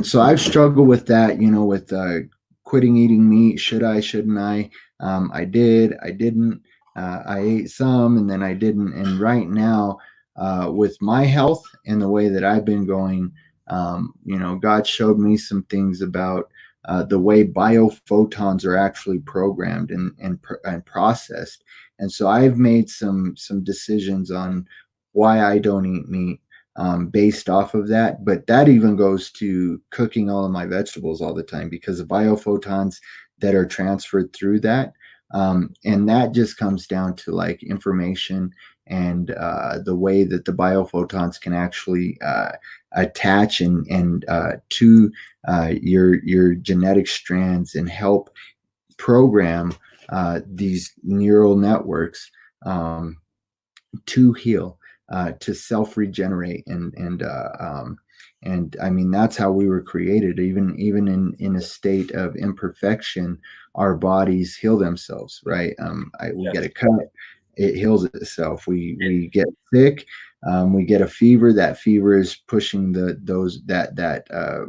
so I've struggled with that, with quitting eating meat. Should I? Shouldn't I? I did. I didn't. I ate some, and then I didn't. And right now, with my health and the way that I've been going, God showed me some things about the way biophotons are actually programmed and processed. And so I've made some decisions on why I don't eat meat, based off of that. But that even goes to cooking all of my vegetables all the time, because the biophotons that are transferred through that. And that just comes down to like information and the way that the biophotons can actually attach and to your genetic strands and help program these neural networks to heal, to self-regenerate, and I mean, that's how we were created. Even in a state of imperfection, our bodies heal themselves, right? We get a cut, it heals itself. We get sick, we get a fever. That fever is pushing that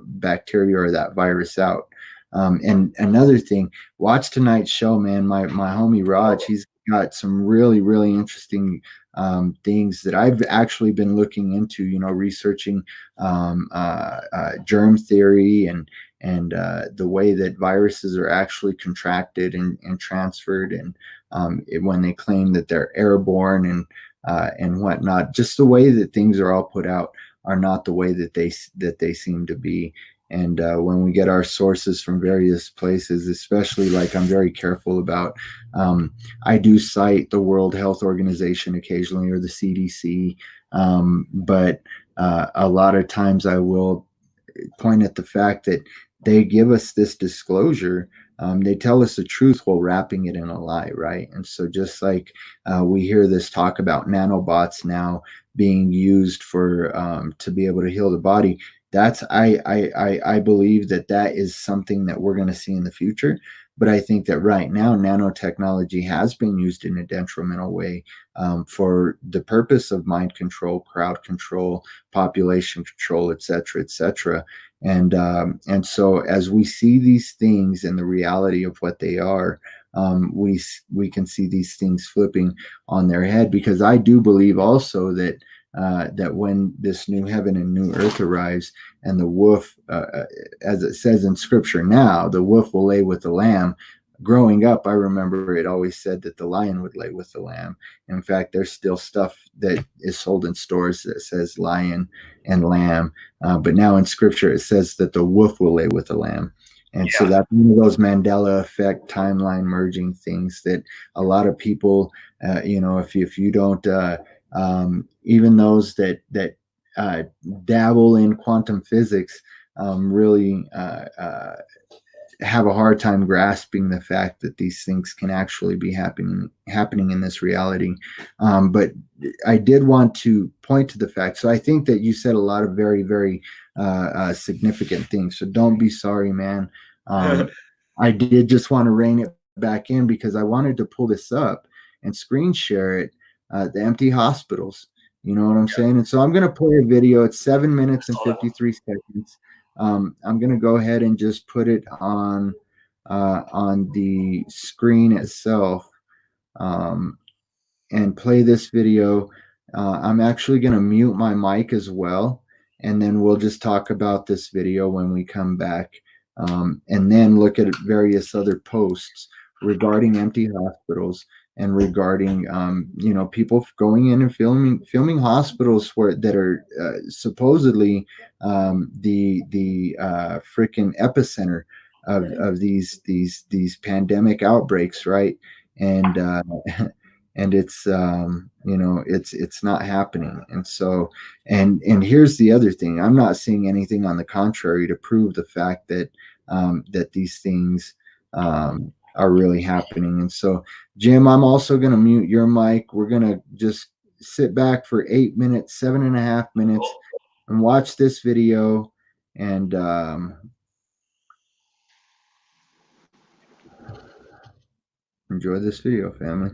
bacteria or that virus out. And another thing, watch tonight's show, man. My homie Raj, he's got some really, really interesting things that I've actually been looking into, researching germ theory and the way that viruses are actually contracted and transferred, and when they claim that they're airborne and whatnot. Just the way that things are all put out are not the way that they seem to be. And when we get our sources from various places, especially, like, I'm very careful about, I do cite the World Health Organization occasionally, or the CDC, but a lot of times I will point at the fact that they give us this disclosure they tell us the truth while wrapping it in a lie, right? And so just like we hear this talk about nanobots now being used for to be able to heal the body, that's I believe that that is something that we're going to see in the future. But I think that right now nanotechnology has been used in a detrimental way for the purpose of mind control, crowd control, population control, et cetera, et cetera. And so as we see these things and the reality of what they are, we can see these things flipping on their head, because I do believe also that that when this new heaven and new earth arrives, and the wolf, as it says in scripture now, the wolf will lay with the lamb. Growing up, I remember it always said that the lion would lay with the lamb. In fact, there's still stuff that is sold in stores that says lion and lamb. But now in scripture, it says that the wolf will lay with the lamb. And so Yeah. that's one of those Mandela effect timeline merging things that a lot of people, if you don't, even those that uh, dabble in quantum physics, really have a hard time grasping the fact that these things can actually be happening in this reality. But I did want to point to the fact. So I think that you said a lot of very, very significant things. So don't be sorry, man. I did just want to rein it back in because I wanted to pull this up and screen share it. The empty hospitals. You know what I'm saying? And so I'm going to play a video. It's 7 minutes and 53 seconds. I'm going to go ahead and just put it on the screen itself, um, and play this video. I'm actually going to mute my mic as well, and then we'll just talk about this video when we come back, and then look at various other posts regarding empty hospitals and regarding people going in and filming hospitals where that are supposedly the freaking epicenter of these pandemic outbreaks, right? And and it's it's not happening. And so and here's the other thing: I'm not seeing anything on the contrary to prove the fact that that these things are really happening. And so, Jim, I'm also going to mute your mic. We're going to just sit back for 8 minutes, 7.5 minutes, and watch this video. And enjoy this video, family.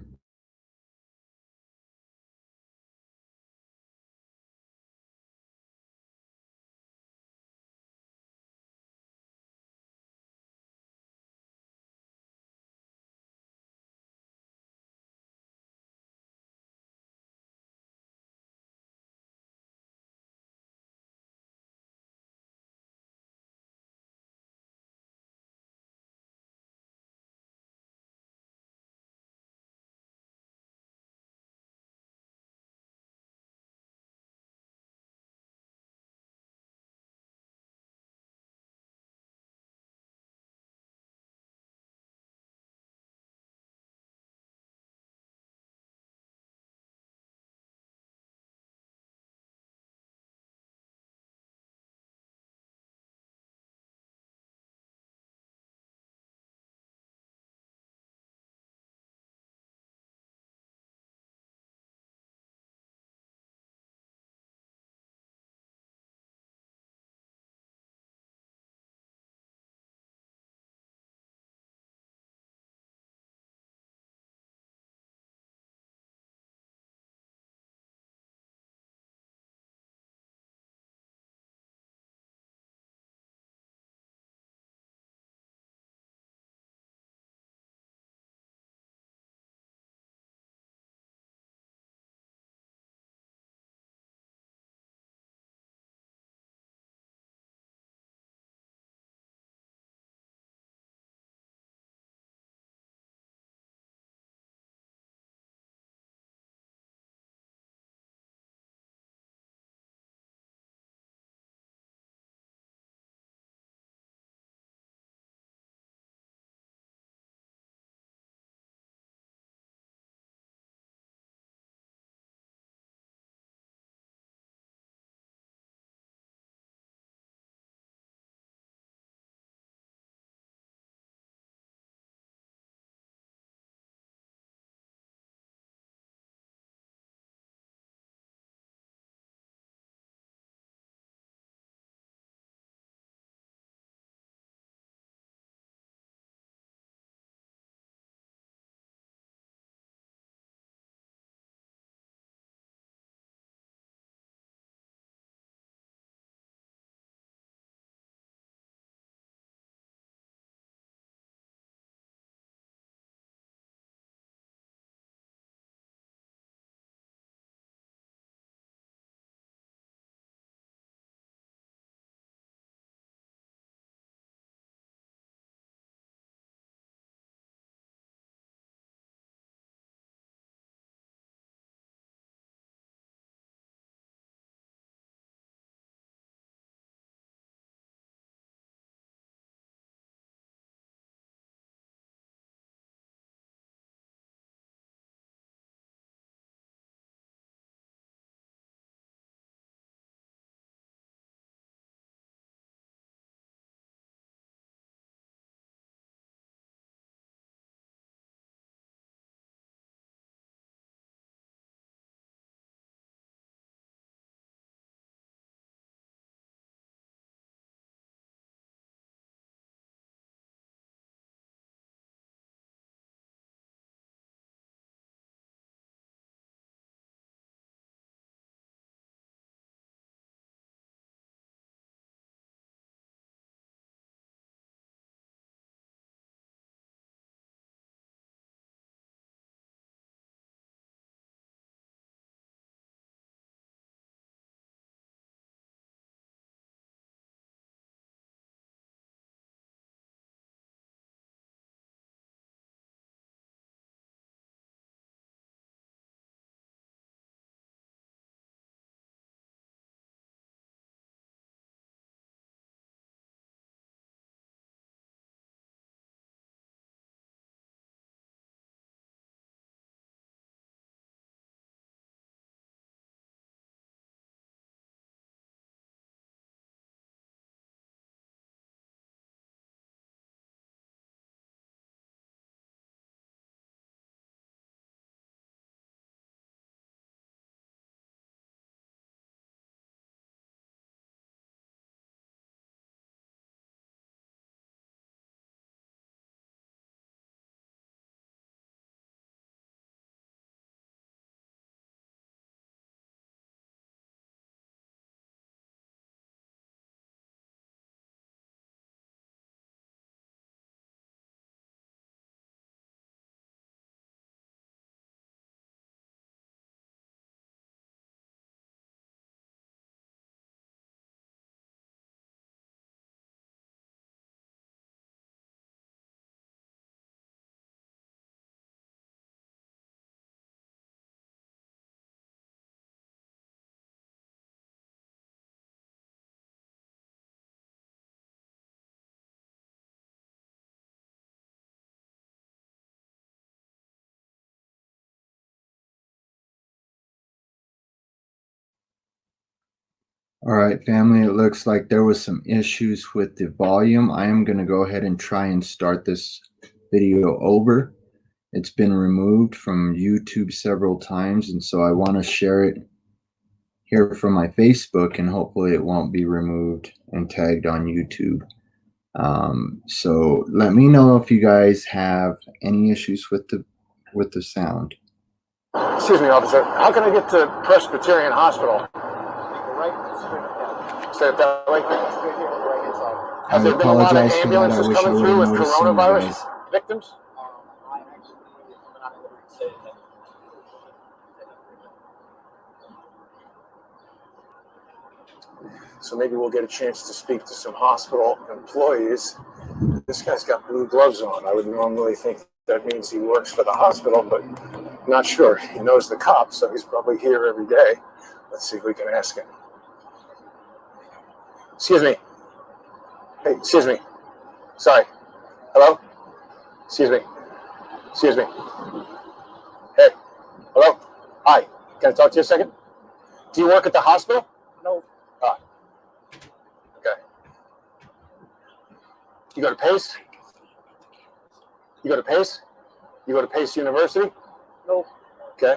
All right, family, it looks like there was some issues with the volume. I am going to go ahead and try and start this video over. It's been removed from YouTube several times, and so I want to share it here from my Facebook, and hopefully it won't be removed and tagged on YouTube. So let me know if you guys have any issues with the sound. Excuse me, officer. How can I get to Presbyterian Hospital? Right. Stay up that way. Have there been a lot of ambulances coming through with coronavirus victims? So maybe we'll get a chance to speak to some hospital employees. This guy's got blue gloves on. I would normally think that means he works for the hospital, but not sure. He knows the cops, so he's probably here every day. Let's see if we can ask him. Excuse me. Hey, excuse me. Sorry. Hello? Excuse me. Excuse me. Hey. Hello? Hi. Can I talk to you a second? Do you work at the hospital? No. Ah. Okay. You go to Pace? You go to Pace? You go to Pace University? No. Okay.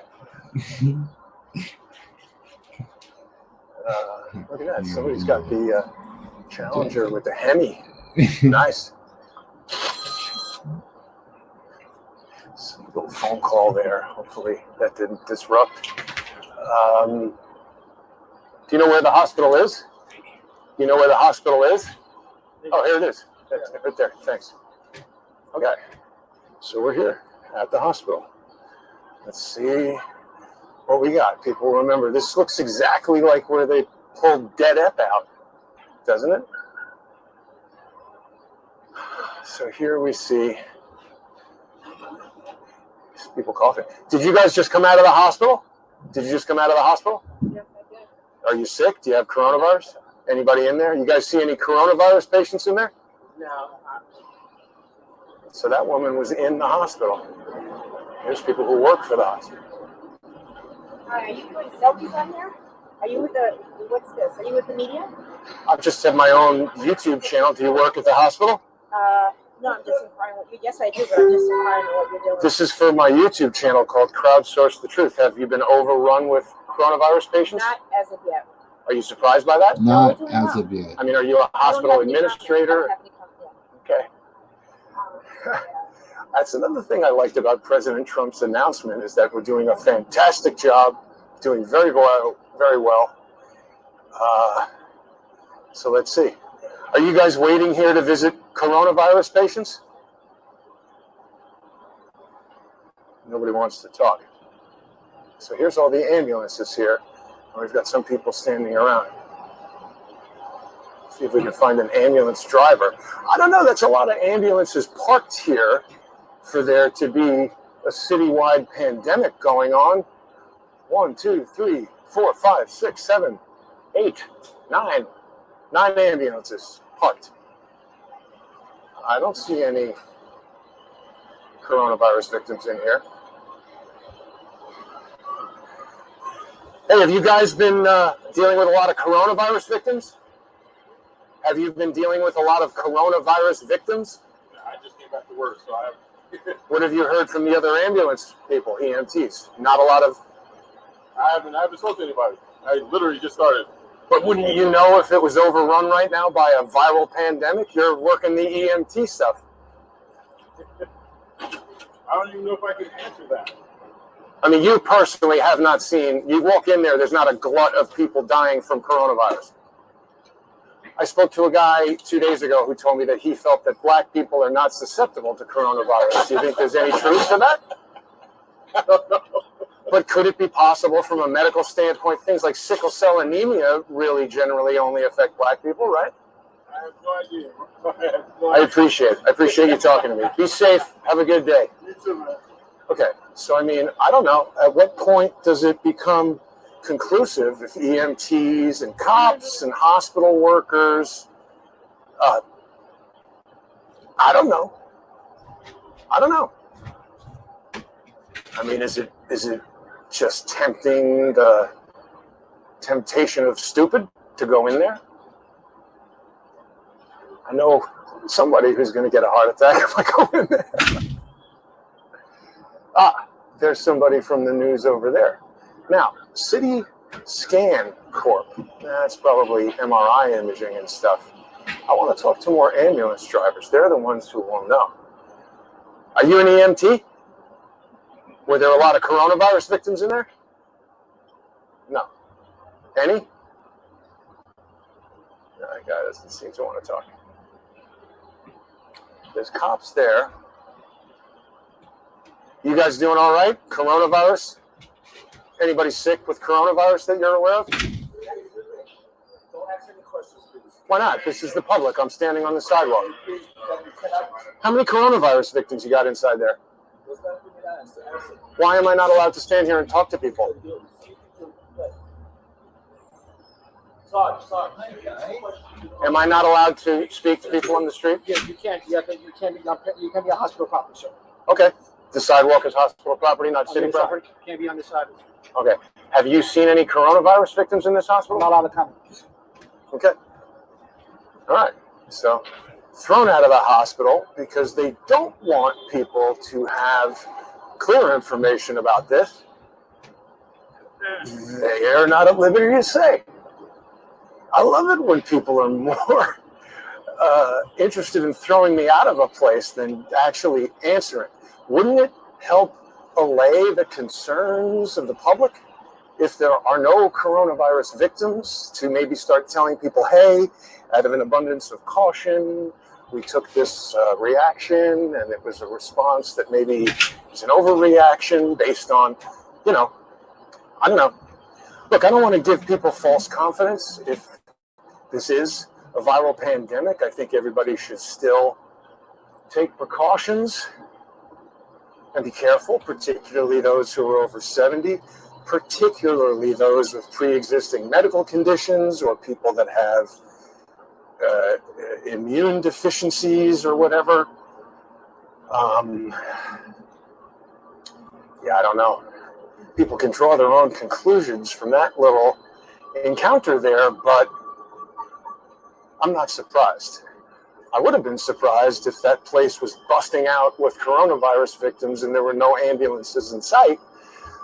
Look at that. Somebody's got the Challenger with the Hemi. Nice. Some little phone call there. Hopefully that didn't disrupt. Do you know where the hospital is? You know where the hospital is? Oh, here it is. That's right there. Thanks. Okay. So we're here at the hospital. Let's see what we got. People remember, this looks exactly like where they pulled Dead Ep out, doesn't it? So here we see people coughing. Did you guys just come out of the hospital? Did you just come out of the hospital? Yes, I did. Are you sick? Do you have coronavirus? Anybody in there? You guys see any coronavirus patients in there? No. So that woman was in the hospital. There's people who work for the hospital. Hi, are you doing selfies on there? Are you with the, what's this? Are you with the media? I just have my own YouTube channel. Do you work at the hospital? No, I'm just inquiring what you, yes I do, but I'm just inquiring what you're doing. This is for my YouTube channel called Crowdsource the Truth. Have you been overrun with coronavirus patients? Not as of yet. Are you surprised by that? Not No, as of yet. I mean, are you a hospital administrator? Okay. That's another thing I liked about President Trump's announcement is that we're doing a fantastic job, doing very well, very well. So let's see. Are you guys waiting here to visit coronavirus patients? Nobody wants to talk. So here's all the ambulances here. We've got some people standing around. See if we can find an ambulance driver. I don't know, that's a lot of ambulances parked here for there to be a citywide pandemic going on. 1, 2, 3, 4, 5, 6, 7, 8, 9. 9 ambulances parked. I don't see any coronavirus victims in here. Hey, have you guys been dealing with a lot of coronavirus victims? Have you been dealing with a lot of coronavirus victims? I just came back to work, so I have. What have you heard from the other ambulance people, EMTs? Not a lot of. I haven't spoken to anybody. I literally just started. But wouldn't you know if it was overrun right now by a viral pandemic? You're working the EMT stuff. I don't even know if I can answer that. I mean, you personally have not seen. You walk in there, there's not a glut of people dying from coronavirus. I spoke to a guy 2 days ago who told me that he felt that black people are not susceptible to coronavirus. Do you think there's any truth to that? I don't know. But could it be possible from a medical standpoint, things like sickle cell anemia really generally only affect black people, right? I have no idea. I appreciate it. I appreciate you talking to me. Be safe. Have a good day. You too, man. Okay. So, I mean, I don't know. At what point does it become conclusive if EMTs and cops and hospital workers, I don't know. I don't know. I mean, is it just tempting the temptation of stupid to go in there? I know somebody who's going to get a heart attack if I go in there. Ah, there's somebody from the news over there. Now, City Scan Corp. That's probably MRI imaging and stuff. I want to talk to more ambulance drivers. They're the ones who will know. Are you an EMT? Were there a lot of coronavirus victims in there? No. Any? No, that guy doesn't seem to want to talk. There's cops there. You guys doing all right? Coronavirus? Anybody sick with coronavirus that you're aware of? Don't ask any questions, please. Why not? This is the public. I'm standing on the sidewalk. Please, you cannot. How many coronavirus victims you got inside there? There's nothing to answer. Why am I not allowed to stand here and talk to people? Sorry. Am I not allowed to speak to people on the street? Yeah, you can't. You can't be a hospital property, sir. Okay. The sidewalk is hospital property, not city On the property? side. Can't be on the side. Okay. Have you seen any coronavirus victims in this hospital? Not allowed to comment. Okay. All right. So, thrown out of the hospital because they don't want people to have clear information about this. They are not at liberty to say. I love it when people are more interested in throwing me out of a place than actually answering. Wouldn't it help allay the concerns of the public if there are no coronavirus victims to maybe start telling people, hey, out of an abundance of caution, we took this reaction and it was a response that maybe is an overreaction based on, I don't know. Look, I don't want to give people false confidence. If this is a viral pandemic, I think everybody should still take precautions and be careful, particularly those who are over 70, particularly those with pre-existing medical conditions or people that have immune deficiencies or whatever. I don't know. People can draw their own conclusions from that little encounter there, but I'm not surprised. I would have been surprised if that place was busting out with coronavirus victims and there were no ambulances in sight.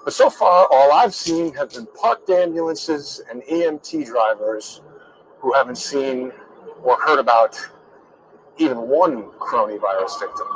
But so far, all I've seen have been parked ambulances and EMT drivers who haven't seen or heard about even one coronavirus victim.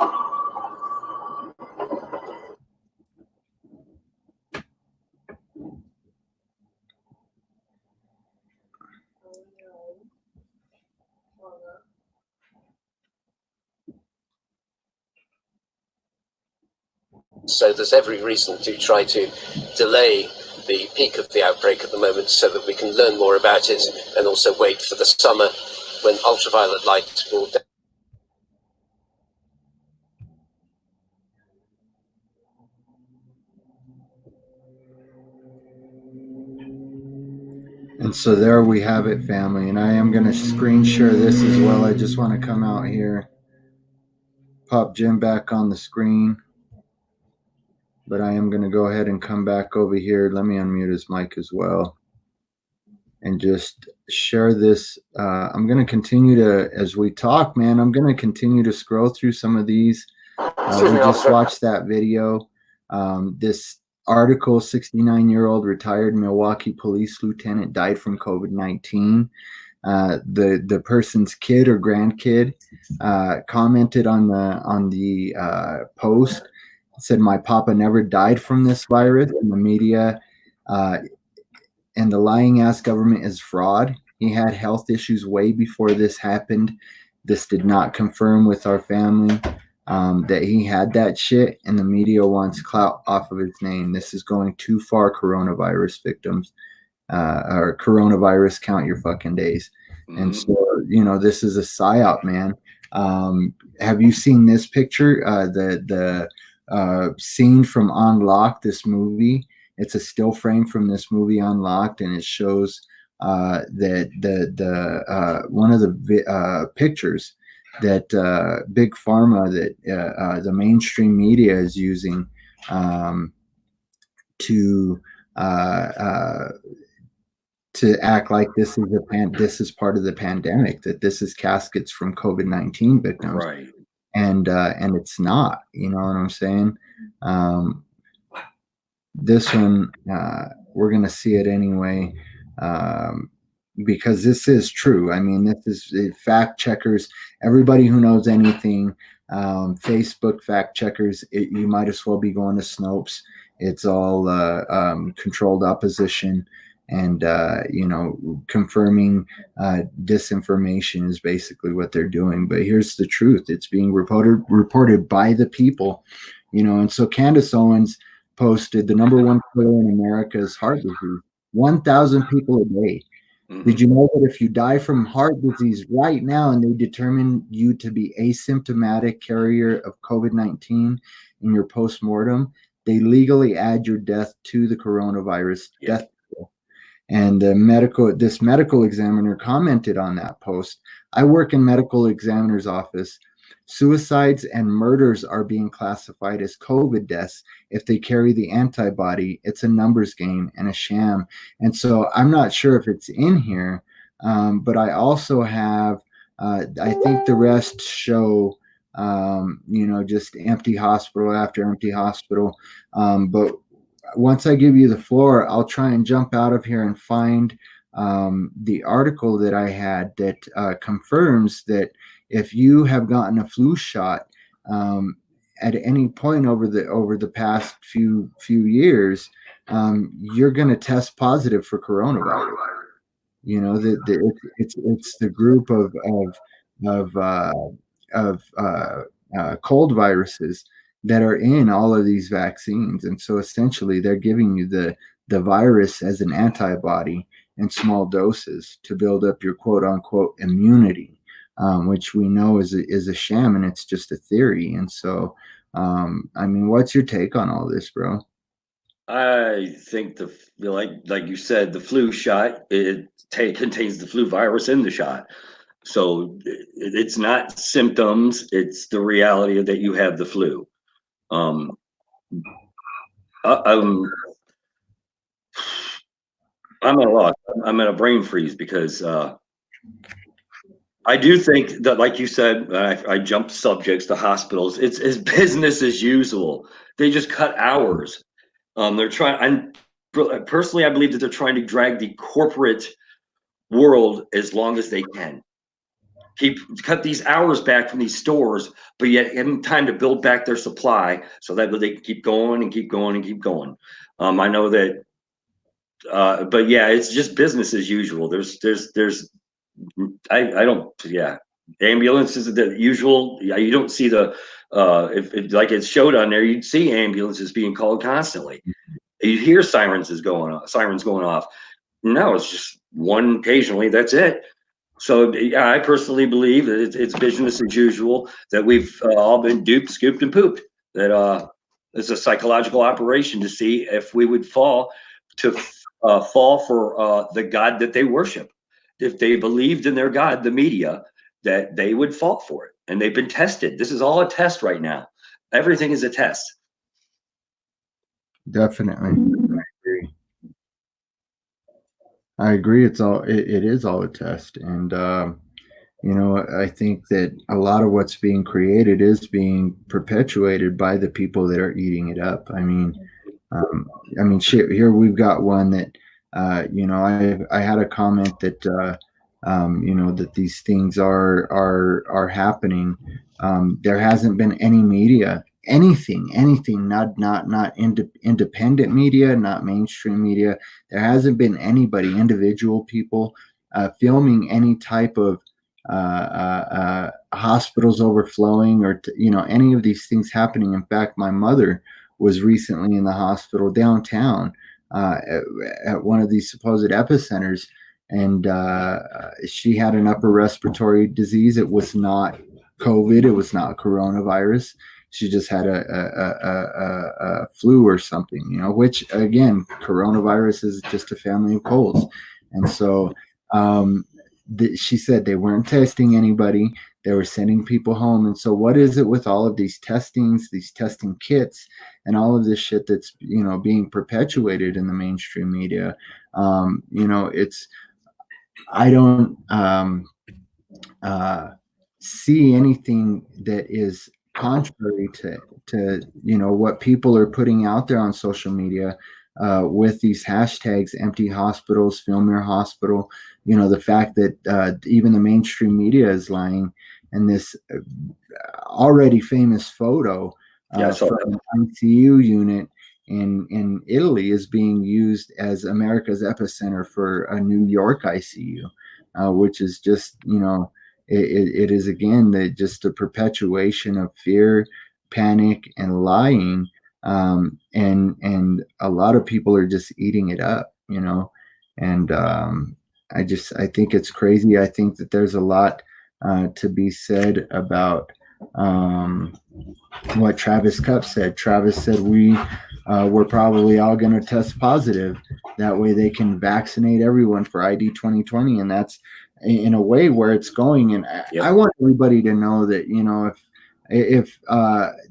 So there's every reason to try to delay the peak of the outbreak at the moment so that we can learn more about it and also wait for the summer when ultraviolet light will... And so there we have it, family. And I am going to screen share this as well. I just want to come out here, pop Jim back on the screen. But I am going to go ahead and come back over here. Let me unmute his mic as well. And just share this. I'm going to continue to, as we talk, man, I'm going to continue to scroll through some of these. We just watched that video. This article, 69-year-old retired Milwaukee police lieutenant died from COVID-19. The person's kid or grandkid commented on the post. Said, my papa never died from this virus, and the media and the lying ass government is fraud. He had health issues way before this happened. This did not confirm with our family that he had that shit, and the media wants clout off of his name. This is going too far, coronavirus victims, or coronavirus, count your fucking days. Mm-hmm. And so, this is a psyop, man. Have you seen this picture? The scene from Unlocked, this movie. It's a still frame from this movie Unlocked, and it shows that the one of the pictures that big pharma, that the mainstream media is using to to act like this is part of the pandemic, that this is caskets from COVID-19 victims, Right. and it's not. You know what I'm saying? This one, we're gonna see it anyway, because this is true. I mean, this is fact checkers. Everybody who knows anything, Facebook fact checkers. You might as well be going to Snopes. It's all controlled opposition, and confirming disinformation is basically what they're doing. But here's the truth: it's being reported by the people, and so Candace Owens posted the number one killer in America is heart disease. 1,000 people a day. Mhm. Did you know that if you die from heart disease right now and they determine you to be asymptomatic carrier of COVID-19 in your postmortem, they legally add your death to the coronavirus Yeah. death pool? And this medical examiner commented on that post. I work in medical examiner's office. Suicides and murders are being classified as COVID deaths if they carry the antibody. It's a numbers game and a sham. And so I'm not sure if it's in here, but I also have, I think the rest show, just empty hospital after empty hospital. But once I give you the floor, I'll try and jump out of here and find the article that I had that confirms that if you have gotten a flu shot at any point over the past few years, you're going to test positive for coronavirus. It's the group of cold viruses that are in all of these vaccines, and so essentially they're giving you the virus as an antibody in small doses to build up your quote unquote immunity, which we know is a sham, and it's just a theory. And so, I mean, what's your take on all this, bro? I think like you said, the flu shot contains the flu virus in the shot, so it's not symptoms; it's the reality that you have the flu. Um, I'm at a loss. I'm at a brain freeze because I do think that, like you said, I jumped subjects to hospitals. It's business as usual. They just cut hours. They're trying. Personally, I believe that they're trying to drag the corporate world as long as they can. Cut these hours back from these stores, but yet give them time to build back their supply so that they can keep going and keep going and keep going. I know that, but yeah, it's just business as usual. I don't, yeah. Ambulances are the usual. Yeah, you don't see the if like it's showed on there, you'd see ambulances being called constantly. You hear sirens going off. No, it's just one occasionally. That's it. So yeah, I personally believe that it's business as usual. That we've all been duped, scooped, and pooped. That it's a psychological operation to see if we would fall for the God that they worship. If they believed in their God, the media, that they would fall for it. And they've been tested. This is all a test right now. Everything is a test. Definitely. I agree. It is all a test. And I think that a lot of what's being created is being perpetuated by the people that are eating it up. Shit, here we've got one that I had a comment that that these things are happening. There hasn't been any media, anything, not independent media, not mainstream media. There hasn't been anybody, individual people, filming any type of hospitals overflowing or any of these things happening. In fact, my mother was recently in the hospital downtown at one of these supposed epicenters, and she had an upper respiratory disease. It was not COVID. It was not coronavirus. She just had a flu or something, which again, coronavirus is just a family of colds. And so she said they weren't testing anybody. They were sending people home. And so what is it with all of these testings, these testing kits, and all of this shit that's, you know, being perpetuated in the mainstream media? You know, it's, I don't see anything that is contrary to you know what people are putting out there on social media with these hashtags, empty hospitals, film your hospital. You know, the fact that even the mainstream media is lying, and this already famous photo Yeah, I saw from that. an ICU unit in Italy is being used as America's epicenter for a New York ICU, which is just, you know, it is again just a perpetuation of fear, panic, and lying, and a lot of people are just eating it up, you know, and I think it's crazy. I think that there's a lot to be said about um, what Travis Cup said. Travis said we're probably all going to test positive. That way they can vaccinate everyone for ID 2020, and that's in a way where it's going. And Yep. I want everybody to know that, you know, if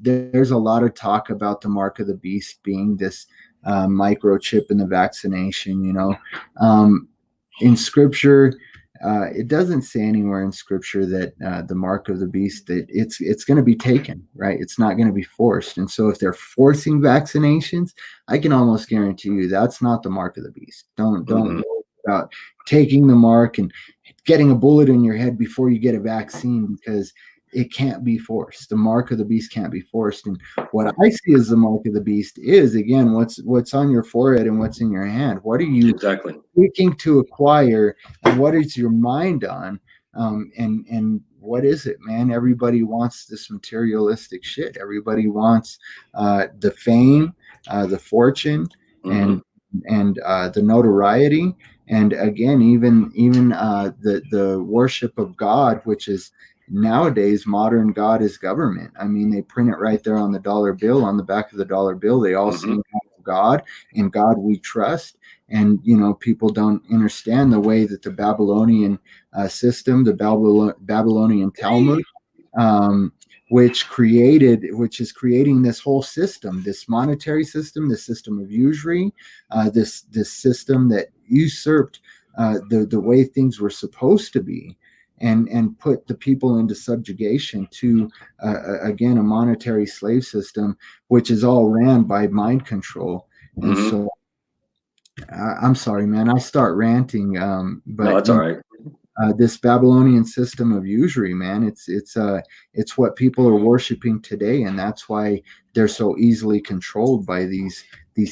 there's a lot of talk about the mark of the beast being this microchip in the vaccination, you know, in scripture, it doesn't say anywhere in scripture that the mark of the beast, that it's going to be taken, right? It's not going to be forced. And so if they're forcing vaccinations, I can almost guarantee you that's not the mark of the beast. Don't worry about taking the mark and getting a bullet in your head before you get a vaccine, because it can't be forced. The mark of the beast can't be forced. And what I see as the mark of the beast is, again, what's on your forehead and what's in your hand. What are you Exactly. seeking to acquire, and what is your mind on? And what is it, man? Everybody wants this materialistic shit. Everybody wants the fame, the fortune, and the notoriety, and again, even the worship of God, which is nowadays modern God is government. I mean, they print it right there on the dollar bill, on the back of the dollar bill. They all sing God, in God we trust. And you know, people don't understand the way that the Babylonian system, the Babylonian Talmud, um, which is creating this whole system, this monetary system, this system of usury, this system that usurped the way things were supposed to be, and put the people into subjugation to again a monetary slave system, which is all ran by mind control. And so I'm sorry, man, I start ranting, but No, that's all right. this Babylonian system of usury, man, it's what people are worshiping today, and that's why they're so easily controlled by these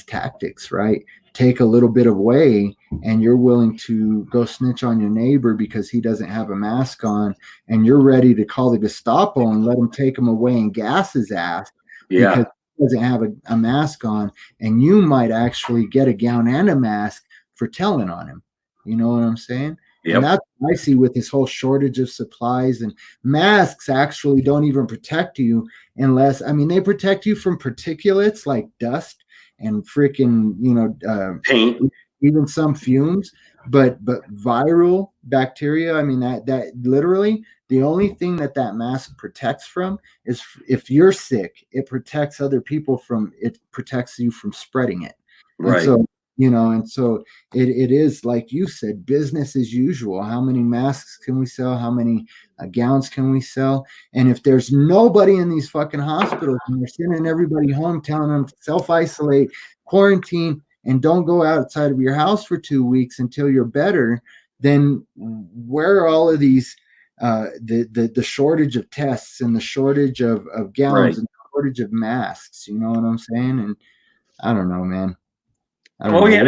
tactics, right? Take a little bit of away, and you're willing to go snitch on your neighbor because he doesn't have a mask on, and you're ready to call the Gestapo and let him take him away and gas his ass because Yeah. he doesn't have a mask on, and you might actually get a gown and a mask for telling on him. You know what I'm saying? And Yep. that's what I see with this whole shortage of supplies, and masks actually don't even protect you unless, I mean, they protect you from particulates like dust and freaking, you know, Paint. even some fumes, but viral bacteria, I mean, that literally the only thing that mask protects from is if you're sick, it protects other people from, it protects you from spreading it. And Right. so, you know, and so it is like you said, business as usual. How many masks can we sell? How many gowns can we sell? And if there's nobody in these fucking hospitals and they're sending everybody home, telling them to self-isolate, quarantine, and don't go outside of your house for 2 weeks until you're better, then where are all of these the shortage of tests and the shortage of gowns Right. and the shortage of masks? You know what I'm saying? And I don't know, man. I don't Well, we know. had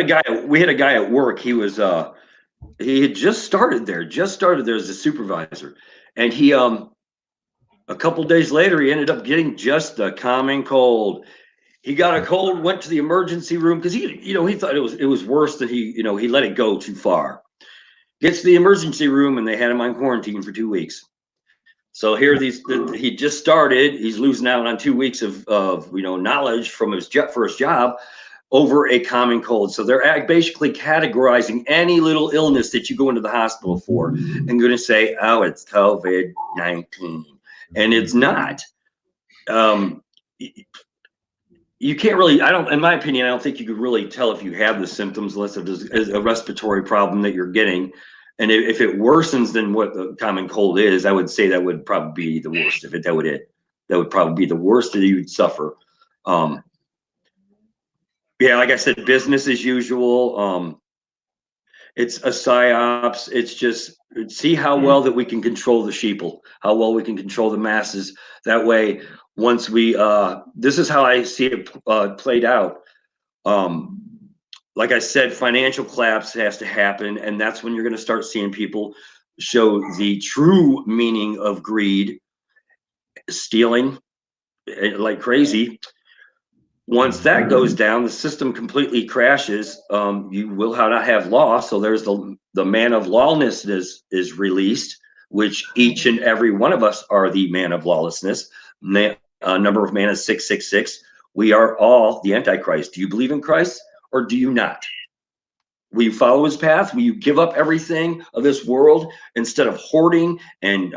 a guy at work. He had just started there as a supervisor. And he a couple days later he ended up getting just a common cold. He got a cold, went to the emergency room because he thought it was worse than he let it go too far. Gets to the emergency room and they had him on quarantine for 2 weeks. So here he just started. He's losing out on 2 weeks of knowledge from his first job. over a common cold. So they're basically categorizing any little illness that you go into the hospital for and going to say, oh, it's COVID-19. And it's not. You can't really, in my opinion, I don't think you could really tell if you have the symptoms unless it is a respiratory problem that you're getting. And if it worsens than what the common cold is, I would say that would probably be the worst of it. That would probably be the worst that you would suffer. Yeah, like I said, business as usual. It's a psyops. It's just see how well that we can control the sheeple, how well we can control the masses. That way, once we, this is how I see it played out. Like I said, financial collapse has to happen, and that's when you're going to start seeing people show the true meaning of greed, stealing like crazy. Once that goes down, the system completely crashes. You will not have law. So there's the man of lawlessness is released, which each and every one of us are the man of lawlessness. Number of man is 666. We are all the Antichrist. Do you believe in Christ or do you not? Will you follow his path? Will you give up everything of this world instead of hoarding and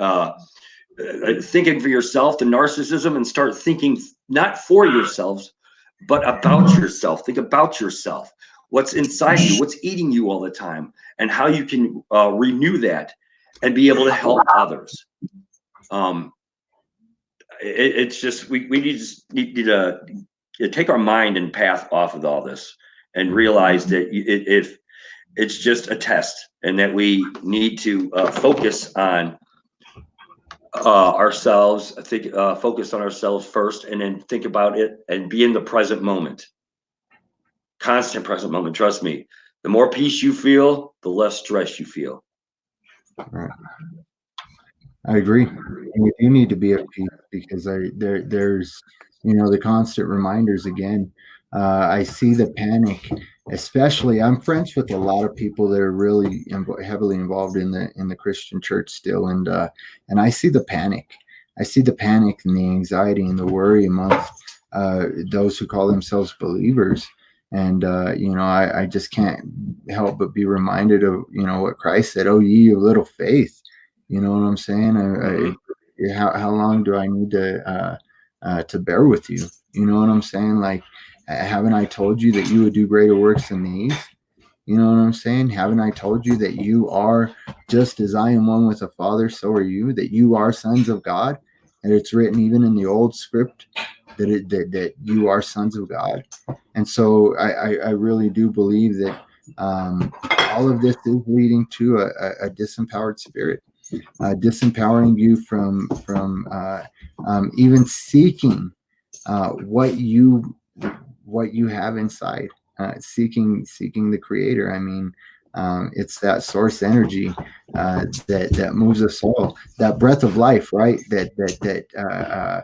thinking for yourself, the narcissism, and start thinking not for yourselves, but about yourself? Think about yourself. What's inside you? What's eating you all the time? And how you can renew that and be able to help others. It's just we need to take our mind and path off of all this and realize that if it's just a test and that we need to focus on ourselves, focus on ourselves first, and then think about it and be in the present moment. Constant present moment. Trust me. The more peace you feel, the less stress you feel. Right. I agree. And we do need to be at peace because there's the constant reminders again. I see the panic, especially. I'm friends with a lot of people that are really heavily involved in the Christian church still, and I see the panic. I see the panic and the anxiety and the worry amongst those who call themselves believers. And I just can't help but be reminded of what Christ said. Oh, ye of little faith. You know what I'm saying? How long do I need to bear with you? You know what I'm saying? Like, haven't I told you that you would do greater works than these? You know what I'm saying? Haven't I told you that you are just as I am one with the Father, so are you, that you are sons of God? And it's written even in the old script that you are sons of God. And so I really do believe that all of this is leading to a disempowered spirit, disempowering you from even seeking what you have inside, seeking the Creator. I mean, it's that source energy that moves us all, that breath of life, right? That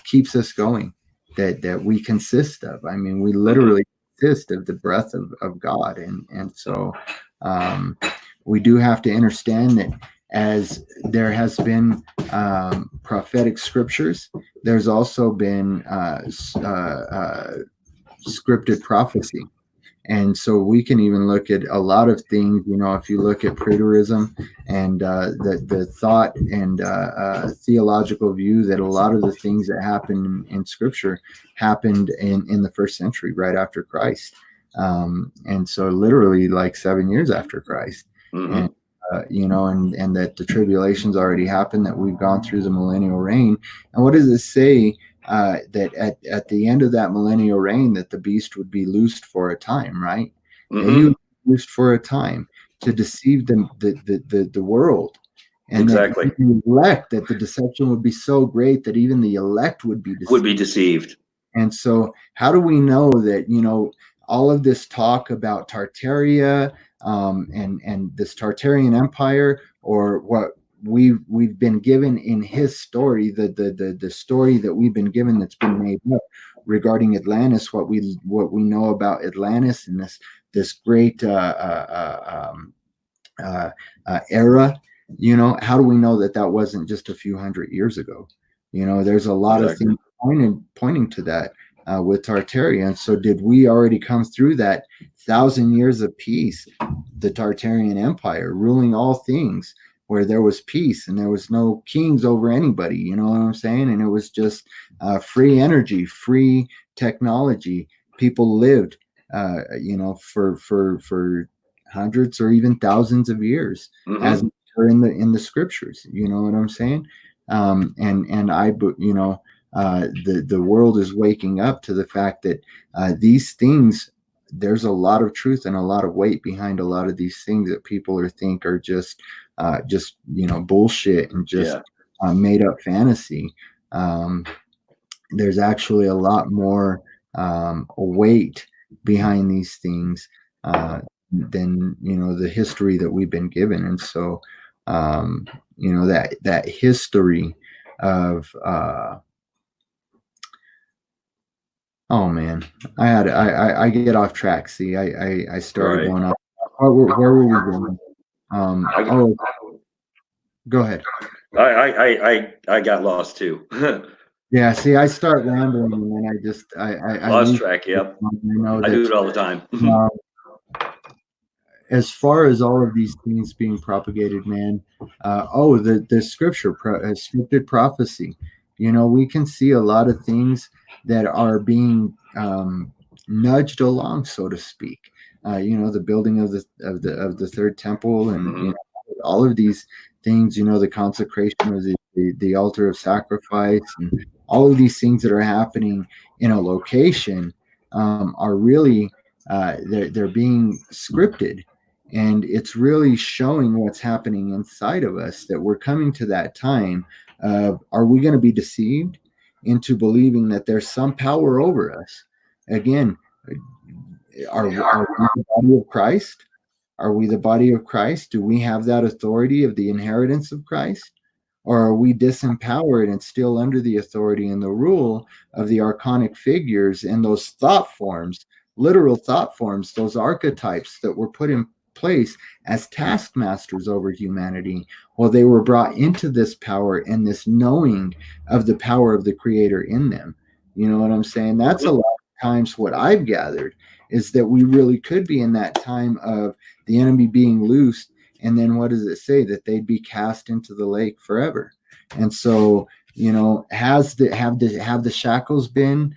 keeps us going, that we consist of. I mean, we literally consist of the breath of God, and so we do have to understand that as there has been prophetic scriptures, there's also been scripted prophecy. And so we can even look at a lot of things, if you look at preterism and the thought and theological view that a lot of the things that happen in Scripture happened in the first century, right after Christ. And so literally like 7 years after Christ. Mm-hmm. And that the tribulations already happened, that we've gone through the millennial reign. And what does it say? That at the end of that millennial reign, that the beast would be loosed for a time, right? Mm-hmm. He was loosed for a time to deceive the world, and exactly. That the elect, that the deception would be so great that even the elect would be deceived. And so, how do we know that all of this talk about Tartaria and this Tartarian Empire, or what we've been given in his story, the story that we've been given that's been made up regarding Atlantis, what we know about Atlantis and this great era, how do we know that wasn't just a few hundred years ago? There's a lot of things pointing to that. with Tartaria. And so did we already come through that 1,000 years of peace, the Tartarian Empire ruling all things, where there was peace and there was no kings over anybody, you know what I'm saying? And it was just free energy, free technology. People lived, for hundreds or even thousands of years, as are in the scriptures. You know what I'm saying? And the world is waking up to the fact that these things, there's a lot of truth and a lot of weight behind a lot of these things that people think are just bullshit and just made up fantasy. There's actually a lot more weight behind these things than the history that we've been given. And so that history of oh man, I get off track. See, I started going off. Where were we going? Go ahead. I got lost too. Yeah, see, I start rambling and then I lost lose track. Yep, I do it all the time. As far as all of these things being propagated, man, the scripture, scripted prophecy. We can see a lot of things that are being nudged along, so to speak. The building of the third temple, and all of these things. The consecration of the altar of sacrifice, and all of these things that are happening in a location are really they're being scripted, and it's really showing what's happening inside of us, that we're coming to that time of, are we going to be deceived into believing that there's some power over us? Again, are we the body of Christ? Are we the body of Christ? Do we have that authority of the inheritance of Christ? Or are we disempowered and still under the authority and the rule of the archonic figures and those thought forms, literal thought forms, those archetypes that were put in place as taskmasters over humanity? Well, they were brought into this power and this knowing of the power of the Creator in them. You know what I'm saying? That's a lot of times what I've gathered, is that we really could be in that time of the enemy being loosed. And then what does it say? That they'd be cast into the lake forever. And so, have the shackles been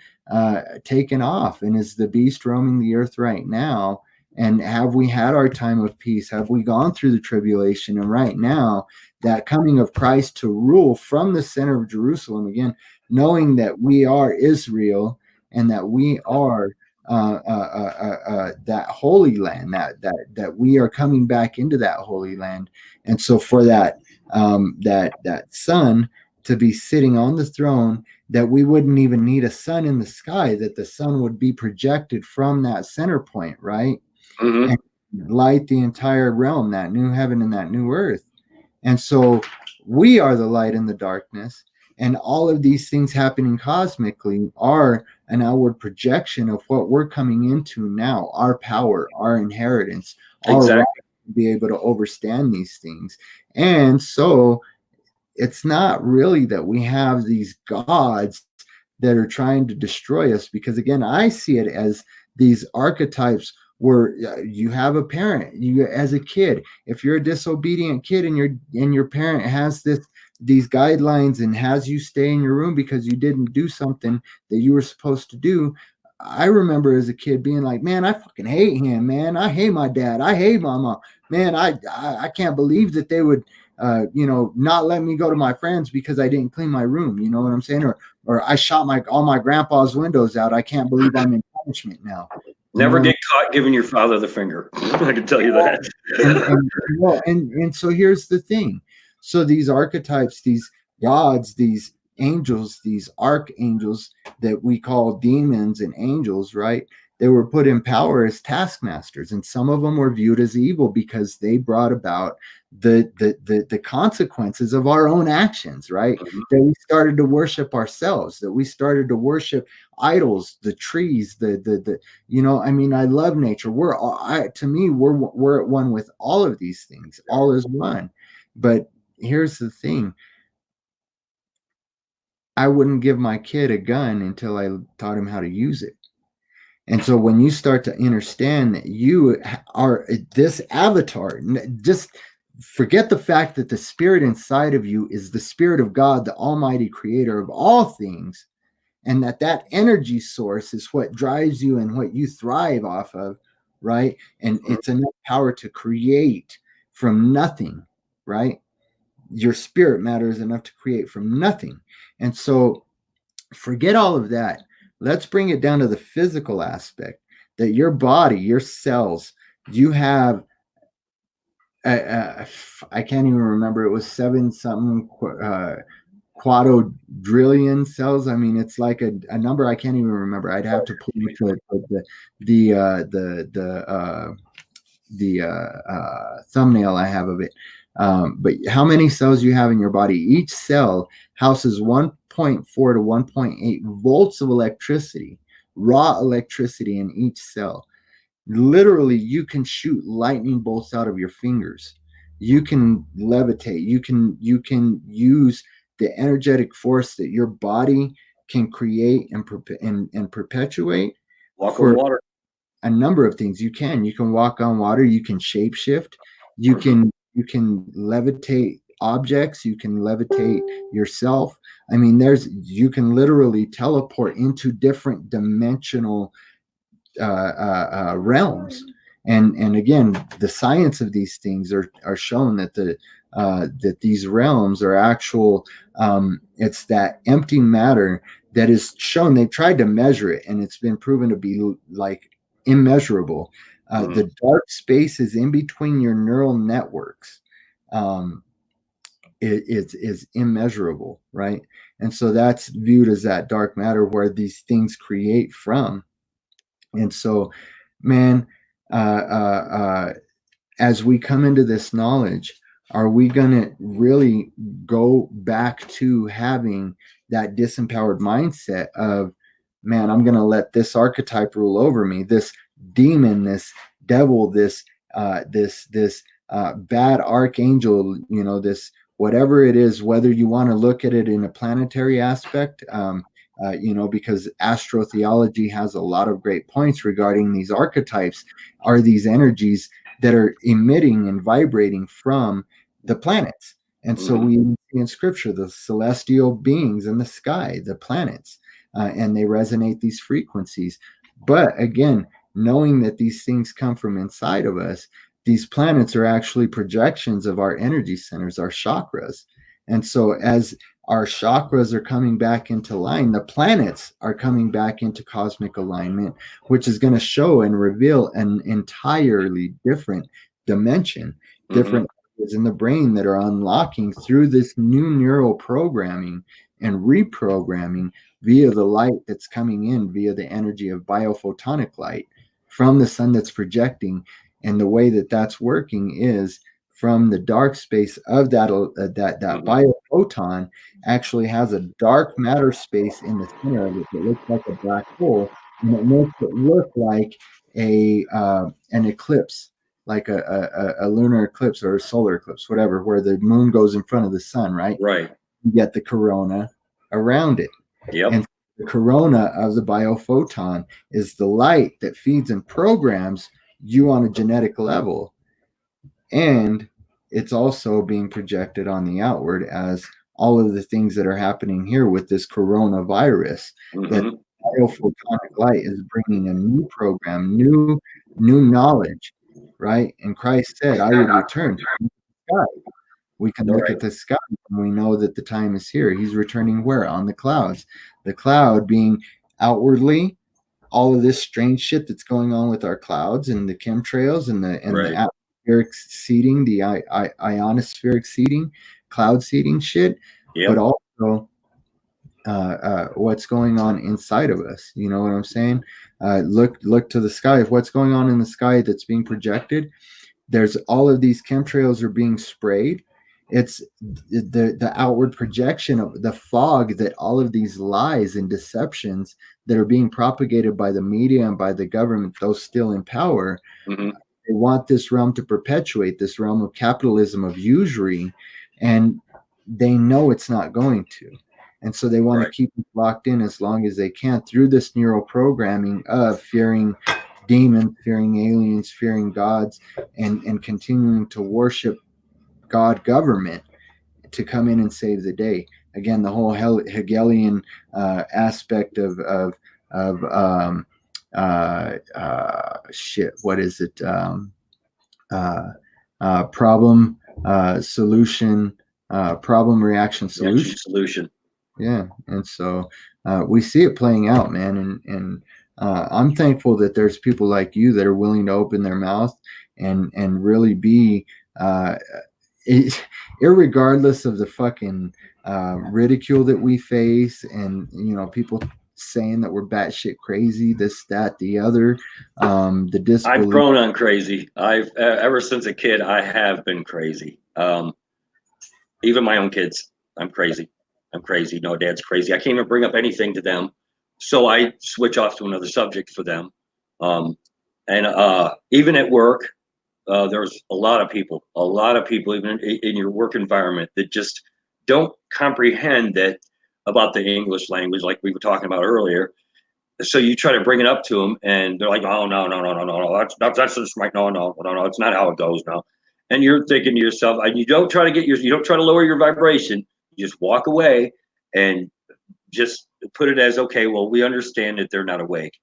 taken off? And is the beast roaming the earth right now? And have we had our time of peace? Have we gone through the tribulation? And right now, that coming of Christ to rule from the center of Jerusalem, again, knowing that we are Israel and that we are that holy land, that we are coming back into that holy land. And so for that sun to be sitting on the throne, that we wouldn't even need a sun in the sky, that the sun would be projected from that center point, right? And light the entire realm, that new heaven and that new earth. And so we are the light in the darkness. And all of these things happening cosmically are an outward projection of what we're coming into now, our power, our inheritance, our right to be able to overstand these things. And so it's not really that we have these gods that are trying to destroy us, because again, I see it as these archetypes where you have a parent, you as a kid, if you're a disobedient kid and your parent has these guidelines and has you stay in your room because you didn't do something that you were supposed to do. I remember as a kid being like, man, I fucking hate him, man. I hate my dad. I hate my mom. Man, I can't believe that they would not let me go to my friends because I didn't clean my room. You know what I'm saying? Or I shot all my grandpa's windows out. I can't believe I'm in punishment now. Never get caught giving your father the finger. I can tell you that. And so here's the thing. So these archetypes, these gods, these angels, these archangels that we call demons and angels, right? They were put in power as taskmasters, and some of them were viewed as evil because they brought about the consequences of our own actions, right? That we started to worship ourselves, that we started to worship idols, the trees, I love nature. To me, we're at one with all of these things. All is one. But here's the thing. I wouldn't give my kid a gun until I taught him how to use it. And so when you start to understand that you are this avatar, just forget the fact that the spirit inside of you is the spirit of God, the almighty creator of all things, and that energy source is what drives you and what you thrive off of, right? And it's enough power to create from nothing, right? Your spirit matter is enough to create from nothing. And so forget all of that. Let's bring it down to the physical aspect that your body, your cells, you have. I can't even remember. It was 7 something quadrillion cells. I mean, it's like a number I can't even remember. I'd have to pull the thumbnail I have of it. But how many cells you have in your body? Each cell houses 1.4 to 1.8 volts of electricity, raw electricity in each cell. Literally, you can shoot lightning bolts out of your fingers. You can levitate. You can use the energetic force that your body can create and perpetuate. Walk for on water. a number of things. You can walk on water, you can shapeshift, you can levitate objects, you can levitate yourself. I mean, you can literally teleport into different dimensional realms. And again, the science of these things are shown that that these realms are actual. It's that empty matter that is shown. They've tried to measure it, and it's been proven to be like immeasurable. The dark spaces in between your neural networks is immeasurable, right? And so that's viewed as that dark matter where these things create from. And so, man, as we come into this knowledge, are we going to really go back to having that disempowered mindset of, man, I'm going to let this archetype rule over me, this demon, this devil, this bad archangel, this whatever it is, whether you want to look at it in a planetary aspect, because astrotheology has a lot of great points regarding these archetypes, are these energies that are emitting and vibrating from the planets. And so we see in scripture the celestial beings in the sky, the planets, and they resonate these frequencies. But again, knowing that these things come from inside of us, these planets are actually projections of our energy centers, our chakras. And so as our chakras are coming back into line, the planets are coming back into cosmic alignment, which is going to show and reveal an entirely different dimension, different areas in the brain that are unlocking through this new neural programming and reprogramming via the light that's coming in via the energy of biophotonic light from the sun that's projecting. And the way that that's working is from the dark space of that biophoton actually has a dark matter space in the center of it that looks like a black hole, and it makes it look like an eclipse, like a lunar eclipse or a solar eclipse, whatever, where the moon goes in front of the sun, right? Right. You get the corona around it. Yep. And the corona of the biophoton is the light that feeds and programs you on a genetic level. And it's also being projected on the outward as all of the things that are happening here with this coronavirus. That biophotonic light is bringing a new program, new knowledge, right? And Christ said, I would return to the sky. We can look at the sky and we know that the time is here. He's returning where? On the clouds. The cloud being outwardly all of this strange shit that's going on with our clouds and the chemtrails and the atmospheric seeding, the ionospheric seeding, cloud seeding shit, but also what's going on inside of us. You know what I'm saying? Look to the sky. What's going on in the sky that's being projected? There's all of these chemtrails are being sprayed. It's the outward projection of the fog that all of these lies and deceptions that are being propagated by the media and by the government, those still in power. They want this realm to perpetuate, this realm of capitalism, of usury, and they know it's not going to. And so they want Right. to keep us locked in as long as they can through this neural programming of fearing demons, fearing aliens, fearing gods, and continuing to worship God government to come in and save the day. Again, the whole Hegelian aspect of shit. What is it? Problem solution. Problem reaction solution. Solution. Yeah, and so we see it playing out, man, and I'm thankful that there's people like you that are willing to open their mouth and really be, irregardless of the fucking ridicule that we face, and people saying that we're batshit crazy, this, that, the other, the disbelief. I've grown on crazy. I've ever since a kid, I have been crazy. Even my own kids, I'm crazy. I'm crazy. No, Dad's crazy. I can't even bring up anything to them, so I switch off to another subject for them. And even at work, there's a lot of people, even in your work environment, that just don't comprehend that about the English language, like we were talking about earlier. So you try to bring it up to them, and they're like, "Oh, no, that's just right. No, it's not how it goes now." And you're thinking to yourself, and you don't try to lower your vibration. You just walk away and just put it as, okay, well, we understand that they're not awake.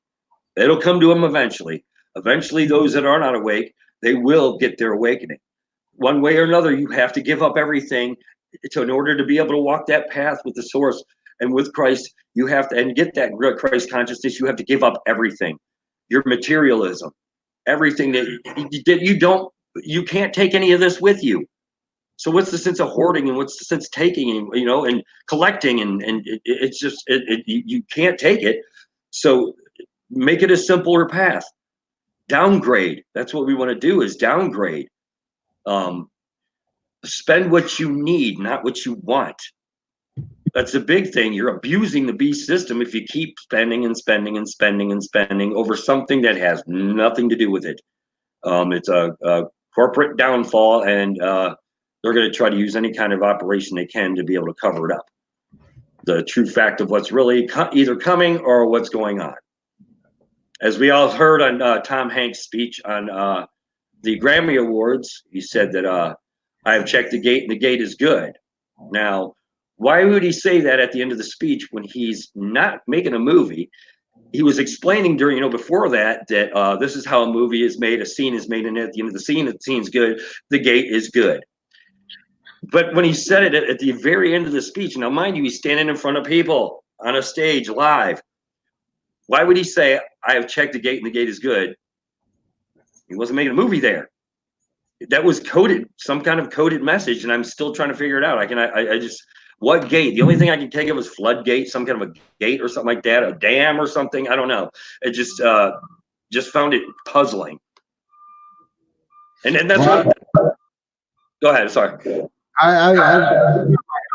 It'll come to them eventually. Eventually, those that are not awake, they will get their awakening. One way or another, you have to give up everything in order to be able to walk that path with the source and with Christ. You have to, and get that Christ consciousness, you have to give up everything. Your materialism, everything that you can't take any of this with you. So what's the sense of hoarding, and what's the sense of taking, and collecting, and it's just, you can't take it. So make it a simpler path. Downgrade. That's what we want to do, is downgrade. Spend what you need, not what you want. That's a big thing. You're abusing the beast system if you keep spending and spending and spending and spending over something that has nothing to do with it. It's a corporate downfall, and they're going to try to use any kind of operation they can to be able to cover it up. The true fact of what's really either coming or what's going on. As we all heard on Tom Hanks' speech on the Grammy Awards, he said that I have checked the gate and the gate is good. Now, why would he say that at the end of the speech when he's not making a movie? He was explaining before that this is how a movie is made. A scene is made, and at the end of the scene's good. The gate is good. But when he said it at the very end of the speech, now mind you, he's standing in front of people on a stage live. Why would he say, I have checked the gate and the gate is good? He wasn't making a movie there. That was coded, some kind of coded message, and I'm still trying to figure it out. What gate? The only thing I can think of is floodgate, some kind of a gate or something like that, a dam or something. I don't know. It just found it puzzling. And that's what. Go ahead. Sorry. I have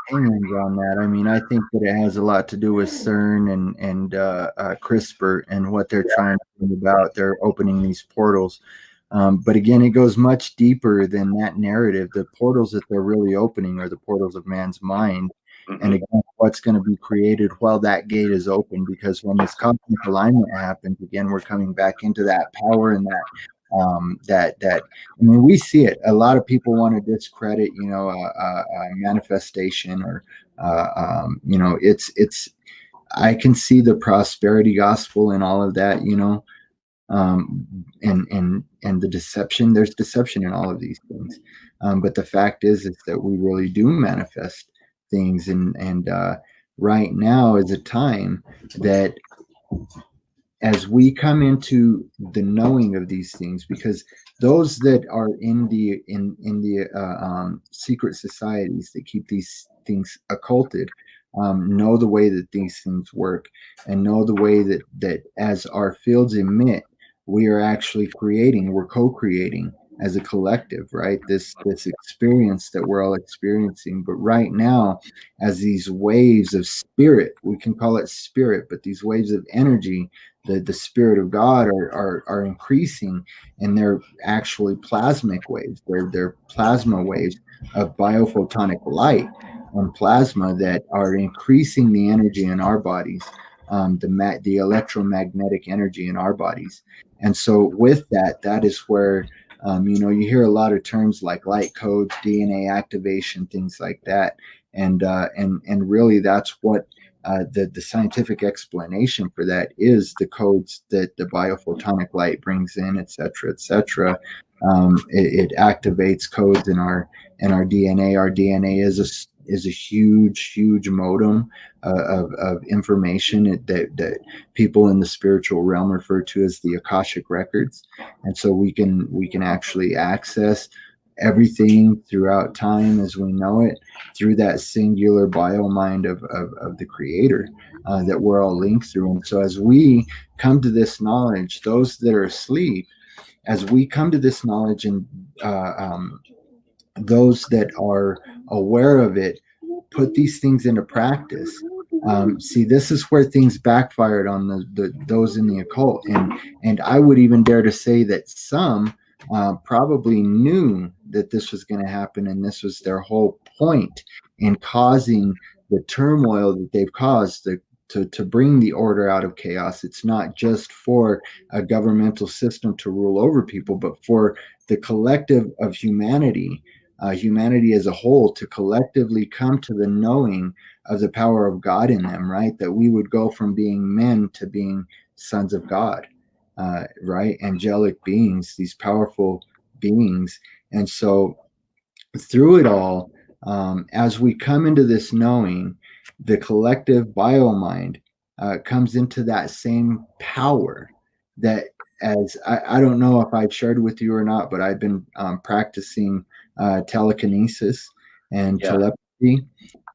opinions on that. I mean, I think that it has a lot to do with CERN and CRISPR and what they're trying to bring about. They're opening these portals. But again, it goes much deeper than that narrative. The portals that they're really opening are the portals of man's mind. Mm-hmm. And again, what's going to be created while that gate is open, because when this cosmic alignment happens, again, we're coming back into that power and that I mean, we see it. A lot of people want to discredit, manifestation or, it's, I can see the prosperity gospel and all of that, and the deception. There's deception in all of these things. But the fact is that we really do manifest things. And right now is a time that, as we come into the knowing of these things, because those that are in the secret societies that keep these things occulted know the way that these things work, and know the way that as our fields emit, we are actually we're co-creating as a collective, right? This experience that we're all experiencing. But right now, as these waves of spirit, we can call it spirit, but these waves of energy, the spirit of God are increasing, and they're actually plasmic waves. They're plasma waves of biophotonic light. and plasma that are increasing the energy in our bodies, the electromagnetic energy in our bodies. And so with that, that is where you hear a lot of terms like light codes, DNA activation, things like that, and really that's what the scientific explanation for that is the codes that the biophotonic light brings in, et cetera, et cetera. It activates codes in our DNA. Our DNA is a huge modem of information that people in the spiritual realm refer to as the Akashic records, and so we can actually access everything throughout time as we know it through that singular bio mind of the creator that we're all linked through. And so as we come to this knowledge, those that are asleep, as we come to this knowledge, and those that are aware of it put these things into practice. See, this is where things backfired on those in the occult, and I would even dare to say that some probably knew that this was going to happen, and this was their whole point in causing the turmoil that they've caused to bring the order out of chaos. It's not just for a governmental system to rule over people, but for the collective of humanity. Humanity as a whole to collectively come to the knowing of the power of God in them, right? That we would go from being men to being sons of God, right? Angelic beings, these powerful beings. And so through it all, as we come into this knowing, the collective bio mind comes into that same power that, as I don't know if I've shared with you or not, but I've been practicing telekinesis and telepathy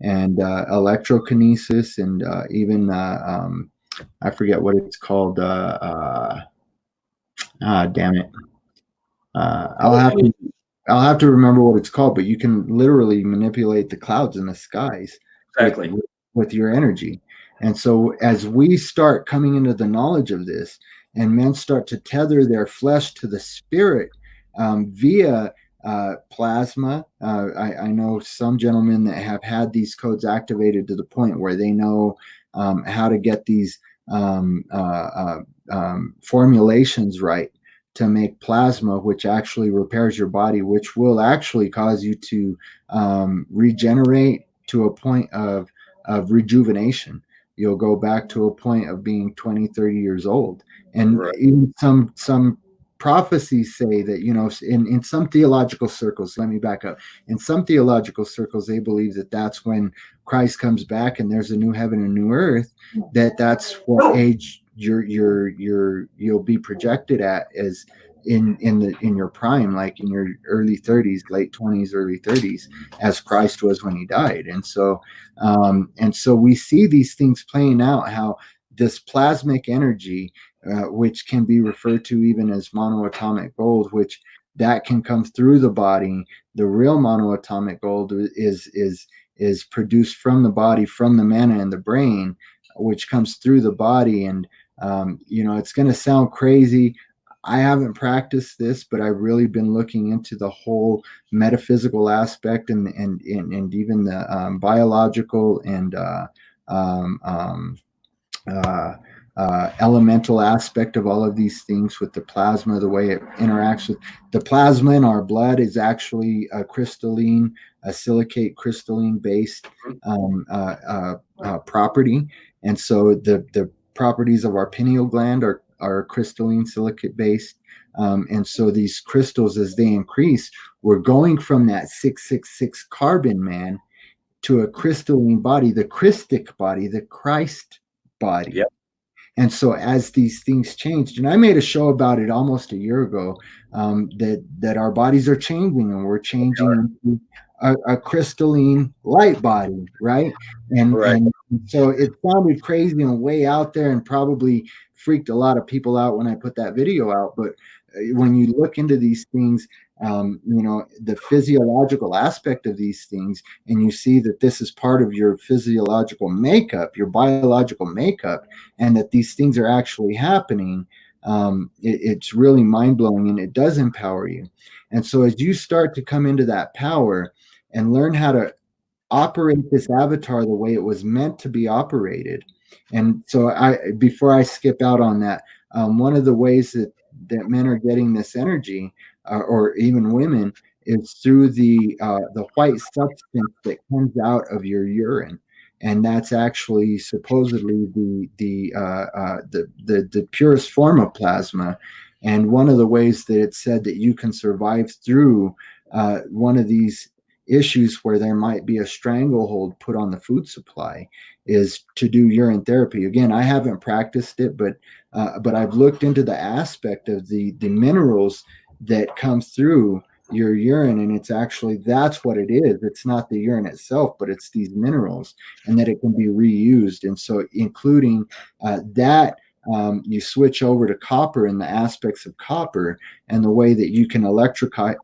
and electrokinesis and even I forget what it's called. Damn it. I'll have to remember what it's called, but you can literally manipulate the clouds in the skies Exactly. with your energy. And so as we start coming into the knowledge of this, and men start to tether their flesh to the spirit via plasma. I know some gentlemen that have had these codes activated to the point where they know how to get these formulations right to make plasma, which actually repairs your body, which will actually cause you to regenerate to a point of rejuvenation. You'll go back to a point of being 20, 30 years old. And even some prophecies say that, in some theological circles, let me back up. In some theological circles, they believe that that's when Christ comes back and there's a new heaven and new earth, that's what age you'll be projected at as in your prime, like in your early 30s, late 20s, early 30s, as Christ was when he died. And so we see these things playing out, how this plasmic energy, which can be referred to even as monoatomic gold, which that can come through the body. The real monoatomic gold is produced from the body, from the mana in the brain, which comes through the body. And it's going to sound crazy. I haven't practiced this, but I've really been looking into the whole metaphysical aspect and even the biological and elemental aspect of all of these things with the plasma, the way it interacts with the plasma in our blood is actually a silicate crystalline based property. And so the properties of our pineal gland are crystalline silicate based. And so these crystals, as they increase, we're going from that 666 carbon man to a crystalline body, the Christic body, the Christ body. Yep. And so as these things changed, and I made a show about it almost a year ago, that our bodies are changing, and we're changing into a crystalline light body, right? And so it sounded crazy and way out there, and probably freaked a lot of people out when I put that video out. But when you look into these things, the physiological aspect of these things, and you see that this is part of your physiological makeup, your biological makeup, and that these things are actually happening, it's really mind-blowing, and it does empower you. And so as you start to come into that power and learn how to operate this avatar the way it was meant to be operated. And so, before I skip out on that, one of the ways that men are getting this energy, or even women, is through the white substance that comes out of your urine, and that's actually supposedly the purest form of plasma. And one of the ways that it's said that you can survive through one of these issues where there might be a stranglehold put on the food supply is to do urine therapy. Again, I haven't practiced it, but I've looked into the aspect of the minerals that come through your urine, and it's actually, that's what it is. It's not the urine itself, but it's these minerals, and that it can be reused. And so, including that. You switch over to copper and the aspects of copper and the way that you can electrify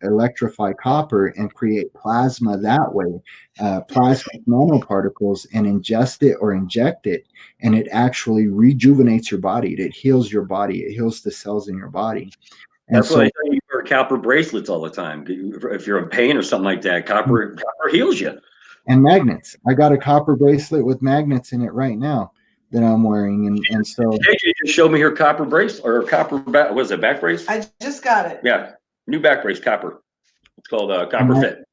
copper and create plasma that way, plasmic nanoparticles, and ingest it or inject it, and it actually rejuvenates your body. It heals your body. It heals the cells in your body. And That's so, why I tell you wear copper bracelets all the time. If you're in pain or something like that, copper heals you. and magnets. I got a copper bracelet with magnets in it right now that I'm wearing, and so KJ just showed me her copper bracelet or copper back. Was it back brace? I just got it. Yeah, new back brace, copper. It's called Copper Fit.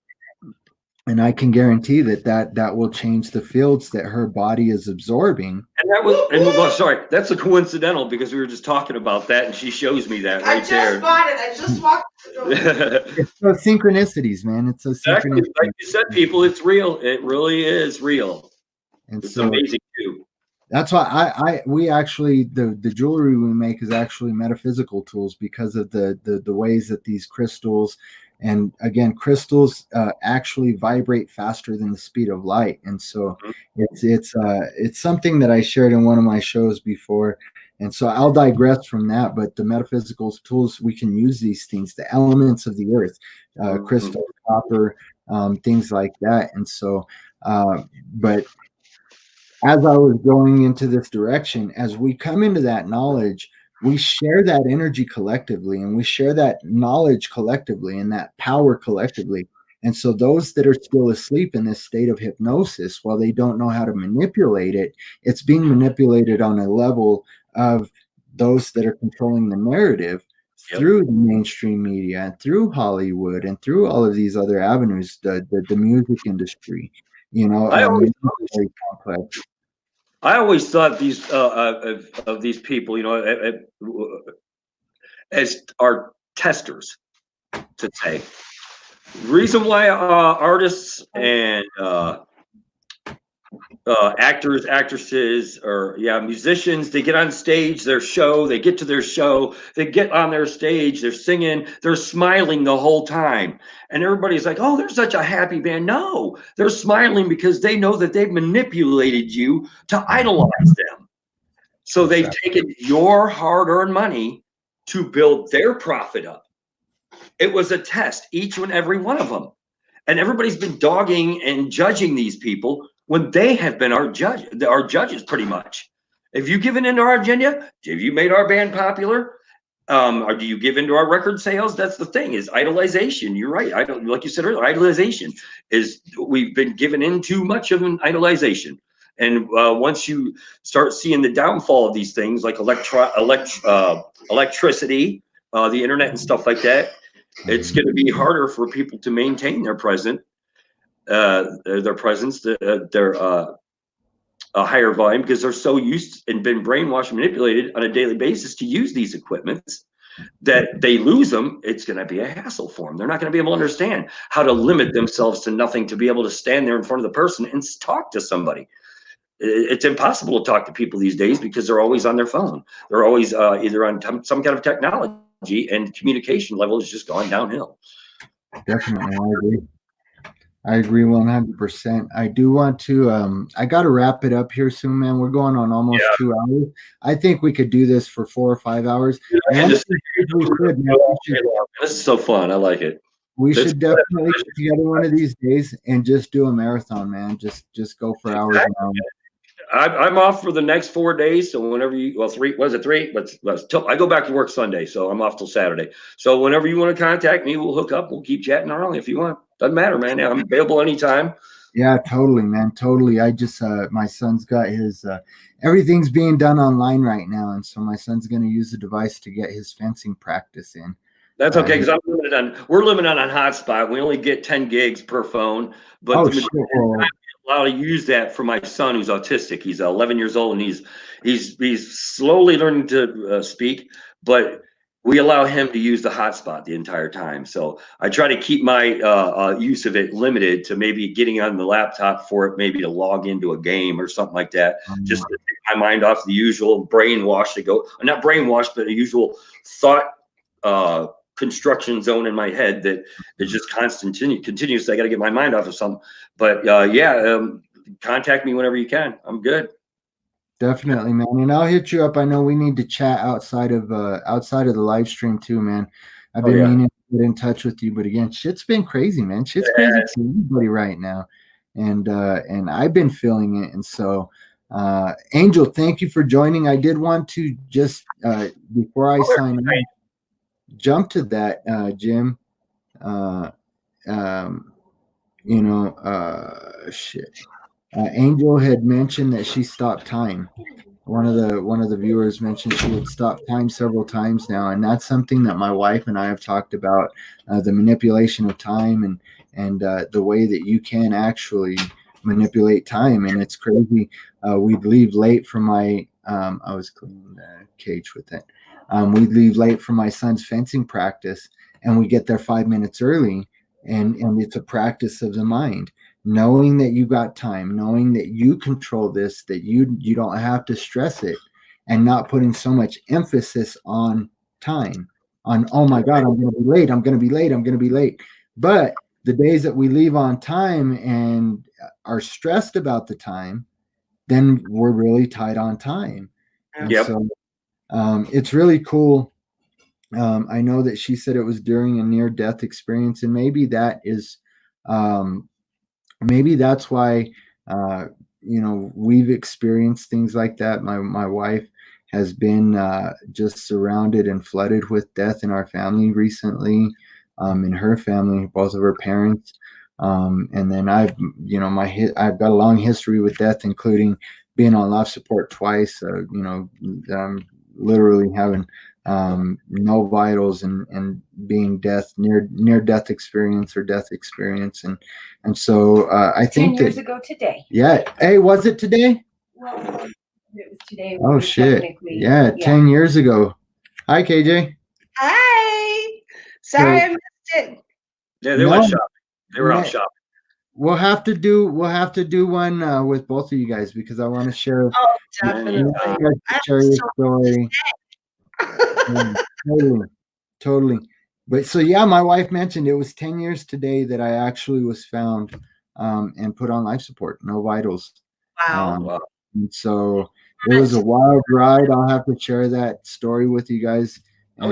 And I can guarantee that will change the fields that her body is absorbing. And that was, and sorry, that's a coincidental because we were just talking about that, and she shows me that right there. I just bought it. I just walked through it. It's so synchronicities, man. It's so Exactly, synchronicities. like you said, people, it's real. It really is real. And It's so amazing too. that's why we actually, the jewelry we make is actually metaphysical tools, because of the ways that these crystals, and again, crystals actually vibrate faster than the speed of light. And so it's something that I shared in one of my shows before. And so I'll digress from that, but the metaphysical tools, we can use these things, the elements of the earth, crystal, copper, things like that. And so, but as I was going into this direction, as we come into that knowledge, we share that energy collectively, and we share that knowledge collectively, and that power collectively. And so those that are still asleep in this state of hypnosis, while they don't know how to manipulate it, it's being manipulated on a level of those that are controlling the narrative through the mainstream media and through Hollywood and through all of these other avenues, the music industry, very complex. I always thought these of these people, as are testers, to say. Reason why artists and actors, actresses, or musicians, they get on stage, they get to their show, they get on their stage, they're singing, they're smiling the whole time, and everybody's like, oh, they're such a happy band. No, they're smiling because they know that they've manipulated you to idolize them. So they've taken your hard-earned money to build their profit up. It was a test, each and every one of them, and everybody's been dogging and judging these people when they have been our judges, pretty much. Have you given into our agenda? Have you made our band popular? Or do you give into our record sales? That's the thing, is idolization. You're right. Like you said earlier, idolization is, we've been given in too much of an idolization. And once you start seeing the downfall of these things, like electricity, the internet and stuff like that, it's going to be harder for people to maintain their presence, their higher volume, because they're so used and been brainwashed and manipulated on a daily basis to use these equipments that they lose them. It's going to be a hassle for them. They're not going to be able to understand how to limit themselves to nothing, to be able to stand there in front of the person and talk to somebody. It's impossible to talk to people these days because they're always on their phone. They're always either on some kind of technology, and communication level has just gone downhill. Definitely, I agree 100%. I do want to, I got to wrap it up here soon, man. We're going on almost 2 hours. I think we could do this for 4 or 5 hours. This is so fun. I like it. We should definitely get together one of these days and just do a marathon, man. Just go for hours and hours. I'm off for the next 4 days, so whenever you, well, 3, was it 3? I go back to work Sunday, so I'm off till Saturday. So whenever you want to contact me, we'll hook up. We'll keep chatting early if you want. Doesn't matter, man. I'm available anytime. Yeah, totally, man. Totally. I just my son's got his everything's being done online right now, and so my son's going to use the device to get his fencing practice in. That's okay He- because we're limited on hotspot. We only get 10 gigs per phone, but oh the shit. majority Well, allowed to use that for my son who's autistic. He's 11 years old and he's slowly learning to speak, but we allow him to use the hotspot the entire time. So I try to keep my use of it limited to maybe getting on the laptop for it, maybe to log into a game or something like that, just to take my mind off the usual brainwash to go, not brainwash, but a usual thought construction zone in my head that is just continuous. I got to get my mind off of something. But contact me whenever you can. I'm good. definitely, man. And I'll hit you up. I know we need to chat outside of the live stream too, man. I've Oh, been yeah. meaning to get in touch with you, but again, shit's been crazy, man. Shit's crazy for everybody right now. And I've been feeling it. And so Angel, thank you for joining. I did want to just before I sign off, jump to that, Jim. Uh, um, shit. Angel had mentioned that she stopped time. One of the viewers mentioned she had stopped time several times now, and that's something that my wife and I have talked about, the manipulation of time and the way that you can actually manipulate time. And it's crazy. We'd leave late for my I was cleaning the cage with it. We'd leave late for my son's fencing practice, and we get there 5 minutes early, and it's a practice of the mind, knowing that you got time, knowing that you control this, that you don't have to stress it, and not putting so much emphasis on time, on, oh my god, I'm going to be late, I'm going to be late, I'm going to be late. But the days that we leave on time and are stressed about the time, then we're really tight on time. And Yep. so it's really cool. I know that she said it was during a near death experience, and maybe that's why we've experienced things like that. My wife has been just surrounded and flooded with death in our family recently, in her family, both of her parents. And then I've got a long history with death, including being on life support twice. Literally having no vitals and being near death experience or death experience. And so I think 10 years ago today. Yeah. Hey, was it today? Well, it was today. Oh shit. Yeah, 10 years ago. Hi, KJ. Hi. Sorry I missed it. Yeah, they went shopping. They were out shopping. We'll have to do one with both of you guys, because I want to share. Oh, definitely. Share your story. Totally. But so yeah, my wife mentioned it was 10 years today that I actually was found and put on life support, no vitals. Wow. And so it was a wild ride. I'll have to share that story with you guys, and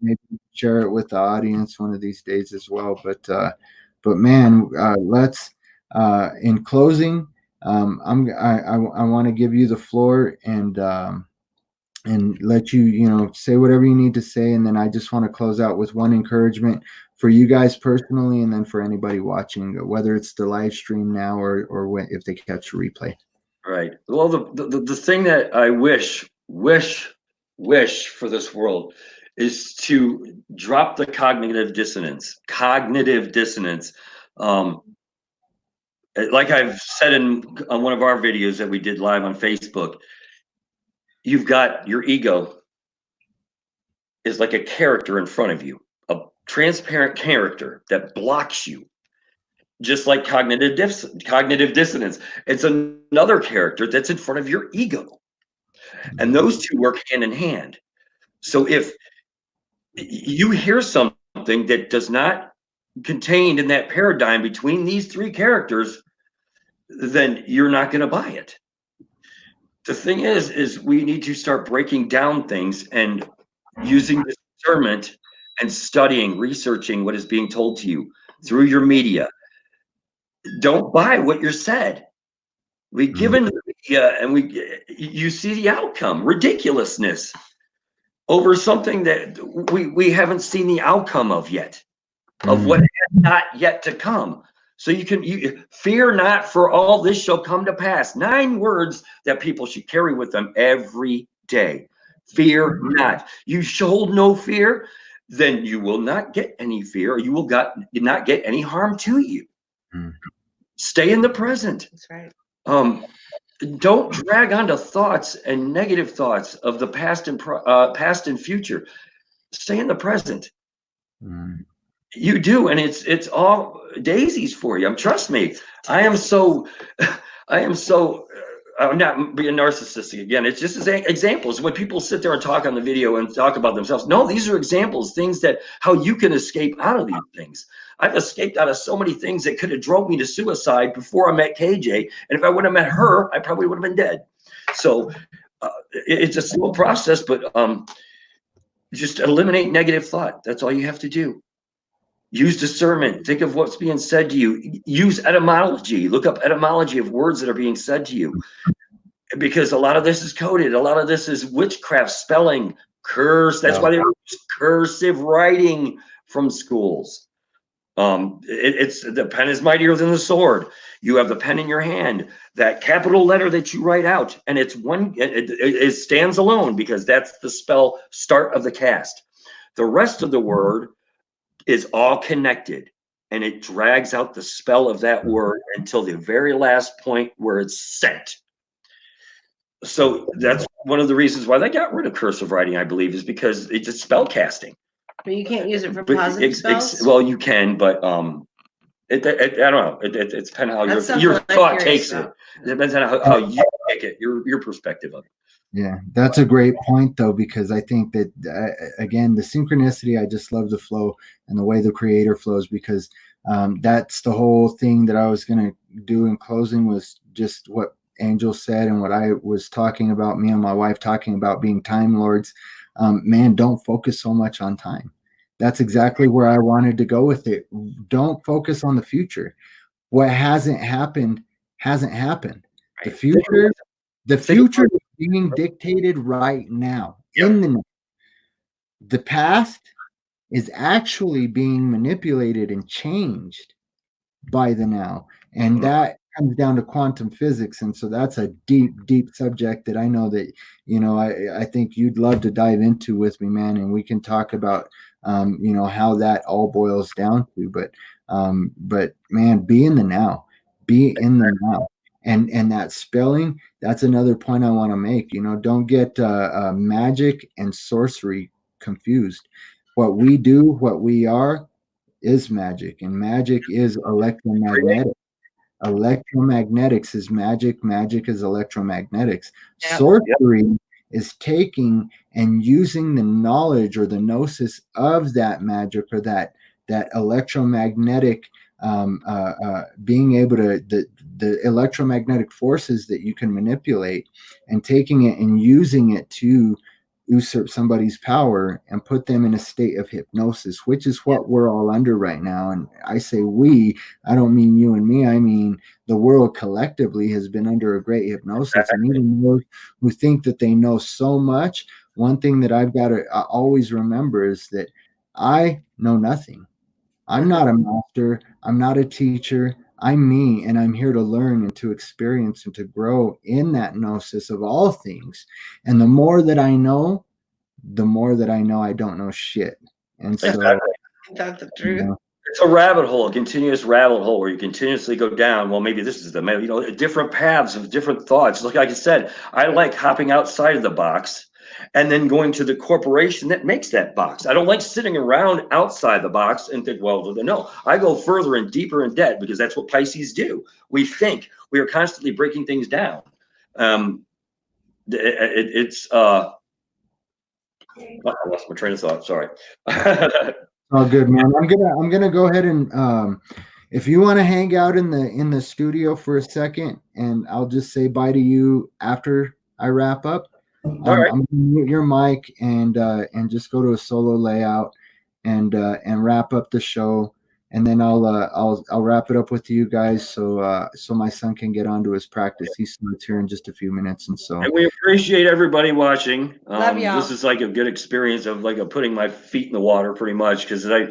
maybe share it with the audience one of these days as well. But man, let's in closing, I want to give you the floor and let you say whatever you need to say, and then I just want to close out with one encouragement for you guys personally, and then for anybody watching, whether it's the live stream now or when, if they catch a replay. Right. Well, the thing that I wish for this world is to drop the cognitive dissonance. Like I've said on one of our videos that we did live on Facebook, you've got your ego is like a character in front of you, a transparent character that blocks you, just like cognitive dissonance. It's another character that's in front of your ego, and those two work hand in hand. So if you hear something that does not contained in that paradigm between these three characters, then you're not going to buy it. The thing is we need to start breaking down things and using discernment and studying, researching what is being told to you through your media. Don't buy what you're said. We give in the media, and you see the outcome, ridiculousness over something that we haven't seen the outcome of yet, of what has not yet to come. So you fear not, for all this shall come to pass. 9 words that people should carry with them every day. Fear not. You hold no fear, then you will not get any fear, or you will not get any harm to you. Stay in the present. That's right. Don't drag onto thoughts and negative thoughts of the past and future. Stay in the present. You do, and it's all daisies for you. Trust me. I'm not being narcissistic again. It's just examples. When people sit there and talk on the video and talk about themselves, no, these are examples, things that how you can escape out of these things. I've escaped out of so many things that could have drove me to suicide before I met KJ. And if I would have met her, I probably would have been dead. So it's a slow process, but just eliminate negative thought. That's all you have to do. Use discernment. Think of what's being said to you. Use etymology. Look up etymology of words that are being said to you. Because a lot of this is coded. A lot of this is witchcraft, spelling, curse. That's why they use cursive writing from schools. It's the pen is mightier than the sword. You have the pen in your hand. That capital letter that you write out, and it's one. It stands alone because that's the spell start of the cast. The rest of the word is all connected, and it drags out the spell of that word until the very last point where it's sent. So that's one of the reasons why they got rid of cursive writing, I believe, is because it's just spell casting. But you can't use it for positive spells? Well, you can, but I don't know. It depends how your thought takes it. It depends on how you take it, your perspective of it. Yeah, that's a great point, though, because I think that, again, the synchronicity, I just love the flow and the way the creator flows, because that's the whole thing that I was going to do in closing, was just what Angel said and what I was talking about, me and my wife talking about being time lords. Man, don't focus so much on time. That's exactly where I wanted to go with it. Don't focus on the future. What hasn't happened hasn't happened. The future is being dictated right now. The past is actually being manipulated and changed by the now. And that comes down to quantum physics. And so that's a deep, deep subject that I know that, I think you'd love to dive into with me, man. And we can talk about, how that all boils down to. But man, be in the now. Be in the now. And that spelling, that's another point I want to make. Don't get magic and sorcery confused. What we do, what we are, is magic, and magic is electromagnetic. Electromagnetics is magic. Magic is electromagnetics. Sorcery is taking and using the knowledge or the gnosis of that magic, or that electromagnetic being able to the electromagnetic forces that you can manipulate, and taking it and using it to usurp somebody's power and put them in a state of hypnosis, which is what we're all under right now. And I say we, I don't mean you and me, I mean the world collectively has been under a great hypnosis. And even those who think that they know so much, one thing that I've got to always remember is that I know nothing. I'm not a master. I'm not a teacher. I'm me, and I'm here to learn and to experience and to grow in that gnosis of all things. And the more that I know I don't know shit. And so that's the truth. It's a rabbit hole, a continuous rabbit hole where you continuously go down. Well, maybe this is different paths of different thoughts. Like I said, I like hopping outside of the box and then going to the corporation that makes that box. I don't like sitting around outside the box and think, well, no, I go further and deeper in debt, because that's what Pisces do. We think we are constantly breaking things down. I lost my train of thought. Sorry. Oh, good, man. I'm gonna go ahead and if you want to hang out in the studio for a second, and I'll just say bye to you after I wrap up. All right. I'm gonna mute your mic and just go to a solo layout and wrap up the show, and then I'll wrap it up with you guys so my son can get on to his practice. He starts here in just a few minutes, and so. And we appreciate everybody watching. Love y'all. This is like a good experience of putting my feet in the water, pretty much, because I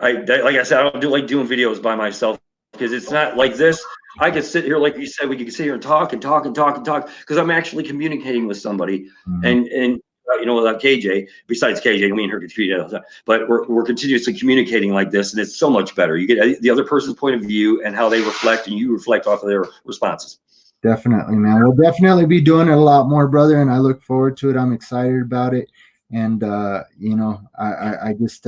like I said, I don't like doing videos by myself because it's not like this. I could sit here, like you said, we could sit here and talk and talk and talk and talk because I'm actually communicating with somebody. Mhm. And without KJ, besides KJ, me and her can communicate all the time, but we're continuously communicating like this, and it's so much better. You get the other person's point of view and how they reflect, and you reflect off of their responses. Definitely, man. We'll definitely be doing it a lot more, brother, and I look forward to it. I'm excited about it, and I just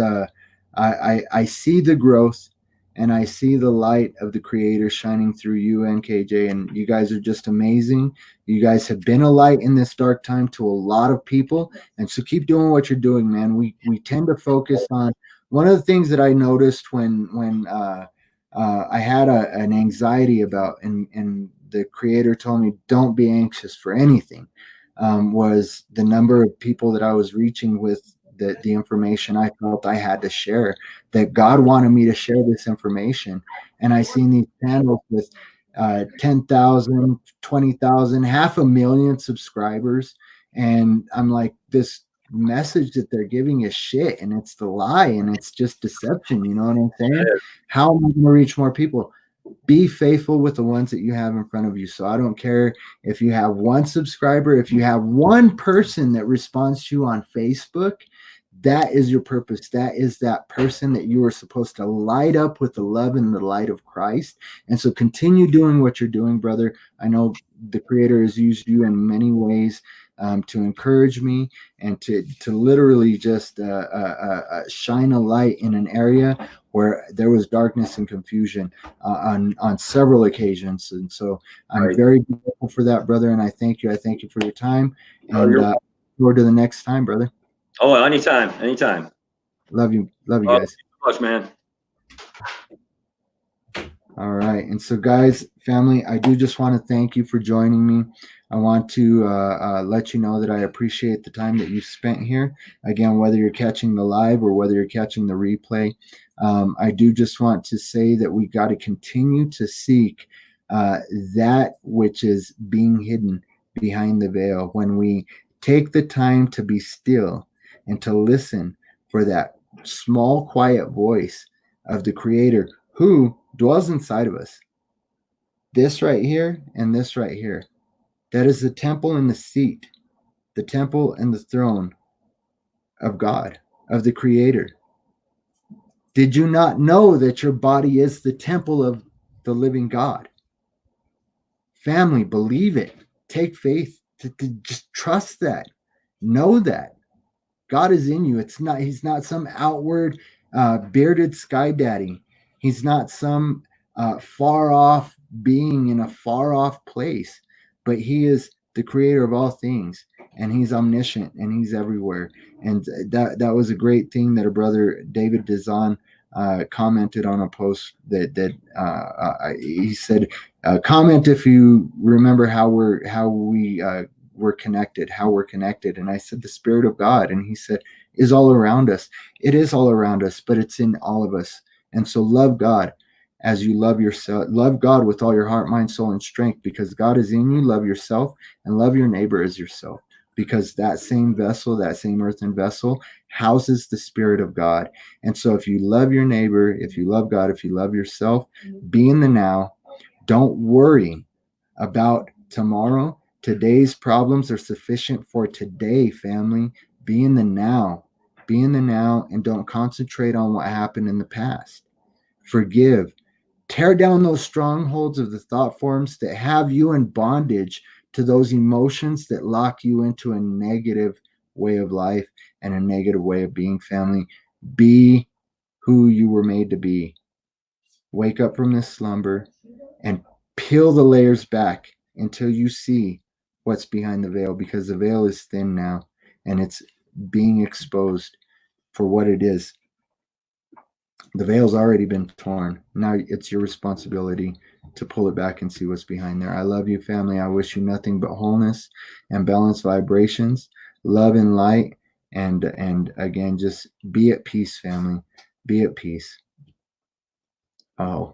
I see the growth, and I see the light of the Creator shining through you and KJ, and you guys are just amazing. You guys have been a light in this dark time to a lot of people, and so keep doing what you're doing, man. We tend to focus on one of the things that I noticed when I had an anxiety about, and the Creator told me, don't be anxious for anything, was the number of people that I was reaching with the information I felt I had to share, that God wanted me to share this information. And I seen these channels with 10,000, 20,000, 500,000 subscribers. And I'm like, this message that they're giving is shit, and it's the lie, and it's just deception. You know what I'm saying? How am I going to reach more people? Be faithful with the ones that you have in front of you. So I don't care if you have one subscriber, if you have one person that responds to you on Facebook, that is your purpose. That is that person that you are supposed to light up with the love and the light of Christ. And so continue doing what you're doing, brother. I know the Creator has used you in many ways to encourage me and to literally just shine a light in an area where there was darkness and confusion on several occasions. And so I'm Right. very grateful for that, brother. And I thank you. I thank you for your time. And look forward to the next time, brother. Oh, anytime. Love you. Love you Oh, guys. thank you so much, man. All right. And so, guys, family, I do just want to thank you for joining me. I want to let you know that I appreciate the time that you spent here. Again, whether you're catching the live or whether you're catching the replay, I do just want to say that we got to continue to seek that which is being hidden behind the veil. When we take the time to be still and to listen for that small, quiet voice of the Creator who dwells inside of us. This right here and this right here. That is the temple and the seat, the temple and the throne of God, of the Creator. Did you not know that your body is the temple of the living God? Family, believe it. Take faith to just trust that. Know that. God is in you. He's not some outward bearded sky daddy. He's not some far off being in a far off place, but he is the creator of all things, and he's omniscient, and he's everywhere. And that was a great thing that a brother David Dizon commented on a post that he said, comment if you remember how we're connected, how we're connected. And I said, the Spirit of God. And he said, is all around us. It is all around us, but it's in all of us. And so love God as you love yourself. Love God with all your heart, mind, soul, and strength, because God is in you. Love yourself and love your neighbor as yourself, because that same vessel, that same earthen vessel, houses the Spirit of God. And so if you love your neighbor, if you love God, if you love yourself, be in the now. Don't worry about tomorrow. Today's problems are sufficient for today, family. Be in the now. Be in the now, and don't concentrate on what happened in the past. Forgive. Tear down those strongholds of the thought forms that have you in bondage to those emotions that lock you into a negative way of life and a negative way of being, family. Be who you were made to be. Wake up from this slumber and peel the layers back until you see what's behind the veil, because the veil is thin now and it's being exposed for what it is. The veil's already been torn. Now it's your responsibility to pull it back and see what's behind there. I love you, family. I wish you nothing but wholeness and balanced vibrations, love and light, and again, just be at peace, family. Be at peace. Oh.